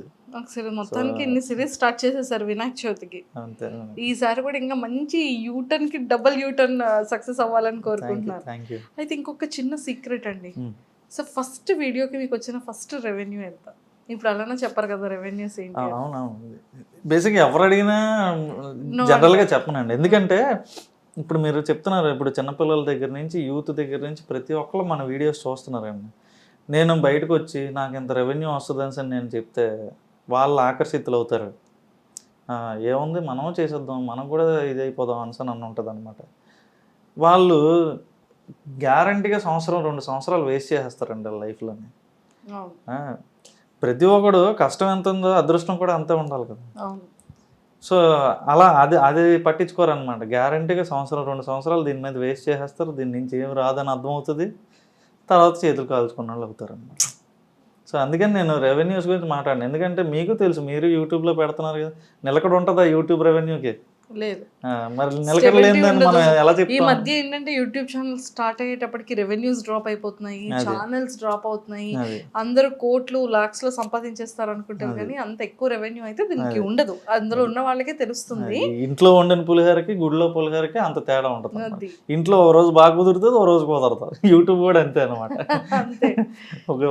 మొత్తానికి ఇన్ని సిరీస్ స్టార్ట్ చేసేసారు వినాయక చవితికి. అంతే. ఈసారి కూడా ఇంకా మంచి యూటర్న్ కి డబుల్ యూటర్న్ సక్సెస్ అవ్వాలని కోరుకుంటున్నాను. అయితే ఇంకొక చిన్న సీక్రెట్ అండి. సో ఫస్ట్ వీడియోకి మీకు వచ్చిన ఫస్ట్ రెవెన్యూ ఎంత? ఇప్పుడు అలానే చెప్పరు కదా రెవెన్యూస్ ఏంటి? అవునవును, బేసిక్గా ఎవరు అడిగినా జనరల్గా చెప్పనండి. ఎందుకంటే ఇప్పుడు మీరు చెప్తున్నారు, ఇప్పుడు చిన్నపిల్లల దగ్గర నుంచి యూత్ దగ్గర నుంచి ప్రతి ఒక్కరు మన వీడియోస్ చూస్తున్నారండి. నేను బయటకు వచ్చి నాకు ఇంత రెవెన్యూ వస్తుందని సార్ నేను చెప్తే వాళ్ళు ఆకర్షితులు అవుతారు. ఏముంది మనం చేసేద్దాం, మనం కూడా ఇది అయిపోదాం అని నన్ను ఉంటుంది అనమాట. వాళ్ళు గ్యారంటీగా 1-2 సంవత్సరాలు వేస్ట్ చేసేస్తారండి వాళ్ళ లైఫ్లోని. ప్రతి ఒక్కడు కష్టం ఎంత ఉందో అదృష్టం కూడా అంతే ఉండాలి కదా. సో అలా అది పట్టించుకోరనమాట. గ్యారంటీగా 1-2 సంవత్సరాలు దీని మీద వేస్ట్ చేసేస్తారు. దీని నుంచి ఏం రాదని అర్థమవుతుంది. తర్వాత చేతులు కాల్చుకున్న వాళ్ళు అవుతారు అన్నమాట. సో అందుకని నేను రెవెన్యూస్ గురించి మాట్లాడాను. ఎందుకంటే మీకు తెలుసు, మీరు యూట్యూబ్లో పెడుతున్నారు కదా, నిలకడ ఉంటుందా యూట్యూబ్ రెవెన్యూకి? లేదు. మరి నిలకడ లేదని మనం ఎలా చెప్తాం? ఈ మధ్య ఏంటంటే యూట్యూబ్ ఛానల్ స్టార్ట్ అయ్యేటప్పటికి రెవెన్యూస్ డ్రాప్ అయిపోతున్నాయి, ఛానల్స్ డ్రాప్ అవుతున్నాయి. అందరూ కోట్లు లాక్స్ లో సంపాదించేస్తారు అనుకుంటారు, కానీ అంత ఎక్కువ రెవెన్యూ అయితే దీనికి ఉండదు. అందులో ఉన్న వాళ్ళకే తెలుస్తుంది. ఇంట్లో వండిన పులిహోరకి గుడిలో పులిహోరకి అంత తేడా ఉంటుంది. ఇంట్లో ఓ రోజు బాగా కుదురుతుంది, ఓ రోజు కుదరదు. యూట్యూబ్ కూడా అంతే అనమాట. అంతే.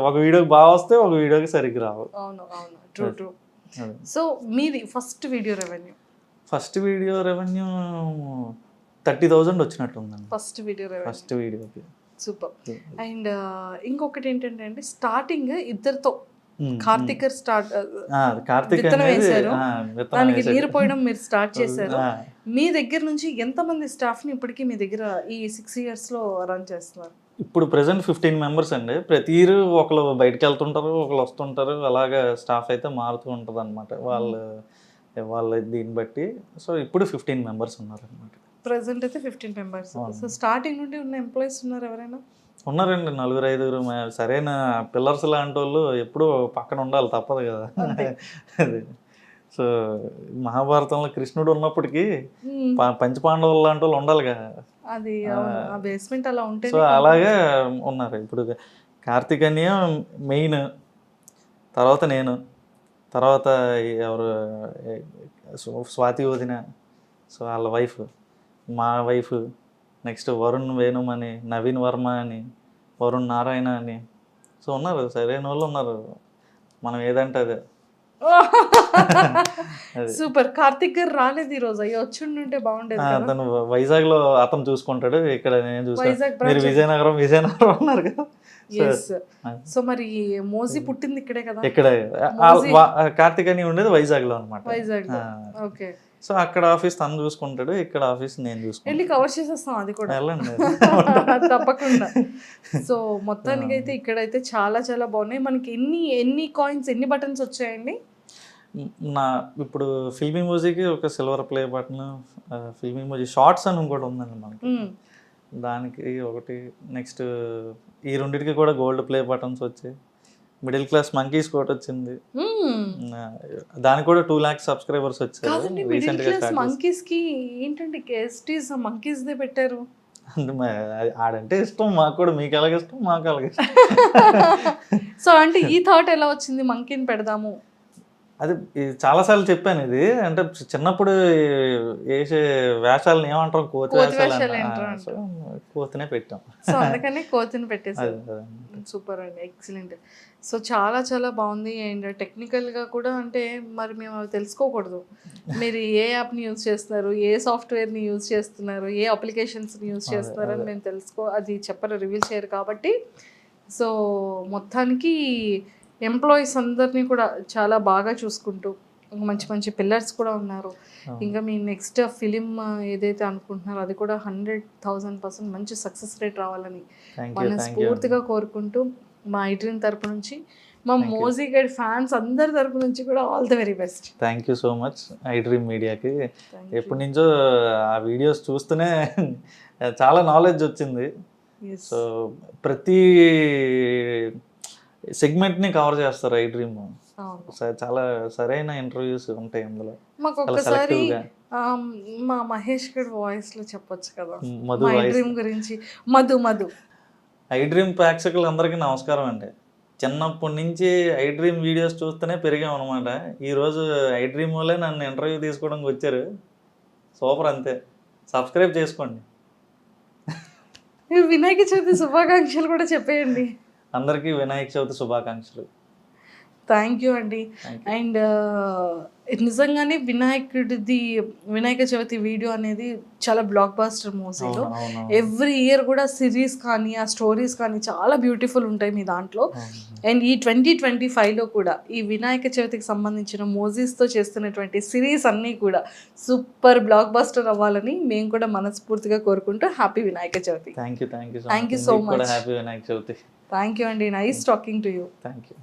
ఒక వీడియోకి బాగా వస్తే ఒక వీడియోకి సరిగ్గా రావు. అవును అవును, ట్రూ ట్రూ. సో మీది first video revenue? First video revenue 30,000 వచ్చినట్టుందండి. ఫస్ట్ వీడియోకి. సూపర్. అండ్ ఇంకొకటి ఏంటంటే అండి, స్టార్టింగ్ ఇద్దరితో కార్తిక్ వేశారు, దానికి నీరు పోయడం మీరు స్టార్ట్ చేశారు. మీ దగ్గర నుంచి ఎంతమంది స్టాఫ్ని ఇప్పటికీ మీ దగ్గర ఈ 6 years లో రన్ చేస్తున్నారు? ఇప్పుడు ప్రెసెంట్ 15 మెంబర్స్ అండి. ప్రతి ఇయర్ ఒకళ్ళు బయటకు వెళ్తుంటారు, ఒకళ్ళు వస్తుంటారు. అలాగా స్టాఫ్ అయితే మారుతూ ఉంటుంది అనమాట వాళ్ళ దీన్ని బట్టి. సో ఇప్పుడు 15 మెంబర్స్ ఉన్నారు అనమాట. ప్రెసెంట్ అయితే 15 మెంబర్స్. సో స్టార్టింగ్ నుండి ఉన్న ఎంప్లాయీస్ ఉన్నారు ఎవరైనా? ఉన్నారండి, 4-5. సరైన పిల్లర్స్ లాంటి వాళ్ళు ఎప్పుడూ పక్కన ఉండాలి, తప్పదు కదా. అది సో మహాభారతంలో కృష్ణుడు ఉన్నప్పటికీ పంచపాండవులు లాంటి వాళ్ళు ఉండాలి కదా. అది బేస్మెంట్ అలా ఉంటే. సో అలాగే ఉన్నారు. ఇప్పుడు కార్తిక్ అన్నయ్య మెయిన్, తర్వాత నేను, తర్వాత ఎవరు స్వాతి వదిన, సో వాళ్ళ వైఫ్, మా వైఫ్, నెక్స్ట్ వరుణ్ వేణుమ్ అని, నవీన్ వర్మ అని, వరుణ్ నారాయణ అని. సో ఉన్నారు, సరైన వాళ్ళు ఉన్నారు. మనం ఏదంటే అదే. అది. సూపర్. కార్తిక్ గారు రాలేదు ఈ రోజు, అయ్యో వచ్చుంటే బాగుండేది కదా. అతను వైజాగ్ లో అతను చూసుకుంటాడు, ఇక్కడ నేను చూసుకుంటాను. వైజాగ్ మీరు branch. విజయనగరం అన్నారు కదా. ఎస్. సో మరి మోజీ పుట్టింది ఇక్కడే కదా, ఇక్కడ మోజీ. కార్తిక్ అని ఉండేది వైజాగ్ లో అనమాట. వైజాగ్. ఓకే. సో అక్కడ ఆఫీస్ తను చూసుకుంటాడు, ఇక్కడ ఆఫీస్ నేను చూసుకుంటాను. వెళ్ళి కవర్ చేసేస్తాం అది కూడా. వెళ్ళండి. తప్పకుండా. సో మొత్తానికి అయితే ఇక్కడైతే చాలా చాలా బాగున్నాయి. మనకి ఎన్ని కాయిన్స్, ఎన్ని బటన్స్ వచ్చాయండి? నా ఇప్పుడు ఫిల్మీ మ్యూజిక్ ఒక silver play button, filmy music shorts అని ఇంకోటి ఉందండి మనకి, దానికి ఒకటి. నెక్స్ట్ ఈ రెండింటికి కూడా గోల్డ్ ప్లే బటన్స్ వచ్చాయి. మిడిల్ క్లాస్ మంకీస్ కూడా వచ్చింది, దానికి కూడా 2 lakhs సబ్స్క్రైబర్స్ వచ్చారు మిడిల్ రీసెంట్ గా క్లాస్ స్టార్ట్ చేసి. మంకీస్ కి ఏంటంటే కేస్టీస్ మంకీస్ దే పెట్టారు. ఆడంటే ఇష్టం మాకు కూడా, మీకు ఎలాగ ఇష్టం మాకు అలాగే ఇష్టం. సో అంటే ఈ థాట్ ఎలా వచ్చింది మంకీని పెడదాము? అది చాలాసార్లు చెప్పాను ఇది, అంటే చిన్నప్పుడు వేసే వేషాలను ఏమంటాం, కోతి కోతి వేషాలు వేషాలు అంటాం. ఏంటో సో కోతినే పెట్టాం. సో అందుకని కోతిని పెట్టేసారు. అదే. సూపర్ అండి, ఎక్సలెంట్. సో చాలా చాలా బాగుంది. అండ్ టెక్నికల్గా కూడా అంటే మరి మేము అవి తెలుసుకోకూడదు, మీరు ఏ యాప్ని యూజ్ చేస్తున్నారు, ఏ సాఫ్ట్వేర్ని యూజ్ చేస్తున్నారు, ఏ అప్లికేషన్స్ని యూజ్ చేస్తున్నారు అని మేము అది చెప్పరు, రివీల్ చేయరు కాబట్టి. సో మొత్తానికి ఎంప్లాయీస్ అందరినీ కూడా చాలా బాగా చూసుకుంటూ మంచి మంచి పిల్లర్స్ కూడా ఉన్నారు. ఇంకా మీ నెక్స్ట్ ఫిలిం ఏదైతే అనుకుంటున్నారో అది కూడా 100,000% మంచి సక్సెస్ రేట్ రావాలని మనస్ఫూర్తిగా కోరుకుంటూ మా ఐడ్రీమ్ తరపు నుంచి, మా మోజీ గైడ్ ఫ్యాన్స్ అందరి తరపు నుంచి కూడా all the very best. Thank you so much iDream మీడియాకి. ఎప్పటి నుంచో ఆ వీడియోస్ చూస్తూనే చాలా నాలెడ్జ్ వచ్చింది. సో ప్రతి సెగ్మెంట్ని కవర్ చేస్తారు ఐడ్రీమ్. చాలా సరైన ఇంటర్వ్యూస్ ఉంటాయి అందులో. మాకు ఒక్కసారి మా మహేష్ గడ్ వాయిస్ లో చెప్పొచ్చు కదా ఐడ్రీమ్ గురించి. మధు ఐడ్రీమ్ ప్రేక్షకులందరికీ నమస్కారం అండి. చిన్నప్పటి నుంచి ఐడ్రీమ్ వీడియోస్ చూస్తూనే పెరిగాం అనమాట. ఈరోజు ఐడ్రీమ్ వాళ్ళే నన్ను ఇంటర్వ్యూ తీసుకోవడానికి వచ్చారు. సూపర్, అంతే. సబ్స్క్రైబ్ చేసుకోండి. వినాయక చవితి శుభాకాంక్షలు కూడా చెప్పేయండి అందరికీ. వినాయక చవితి శుభాకాంక్షలు. థ్యాంక్ యూ అండి. అండ్ నిజంగానే వినాయక చవితి వీడియో అనేది చాలా బ్లాక్ బాస్టర్ మూవీలో. ఎవ్రీ ఇయర్ కూడా సిరీస్ కానీ ఆ స్టోరీస్ కానీ చాలా బ్యూటిఫుల్ ఉంటాయి మీ దాంట్లో. అండ్ ఈ 2025లో కూడా ఈ వినాయక చవితికి సంబంధించిన మూవీస్తో చేస్తున్నటువంటి సిరీస్ అన్నీ కూడా సూపర్ బ్లాక్ బాస్టర్ అవ్వాలని మేము కూడా మనస్ఫూర్తిగా కోరుకుంటూ happy Vinayaka Chavithi. Thank you so much. Happy Vinayaka Chavithi. Thank you అండి. Nice talking to you. Thank you.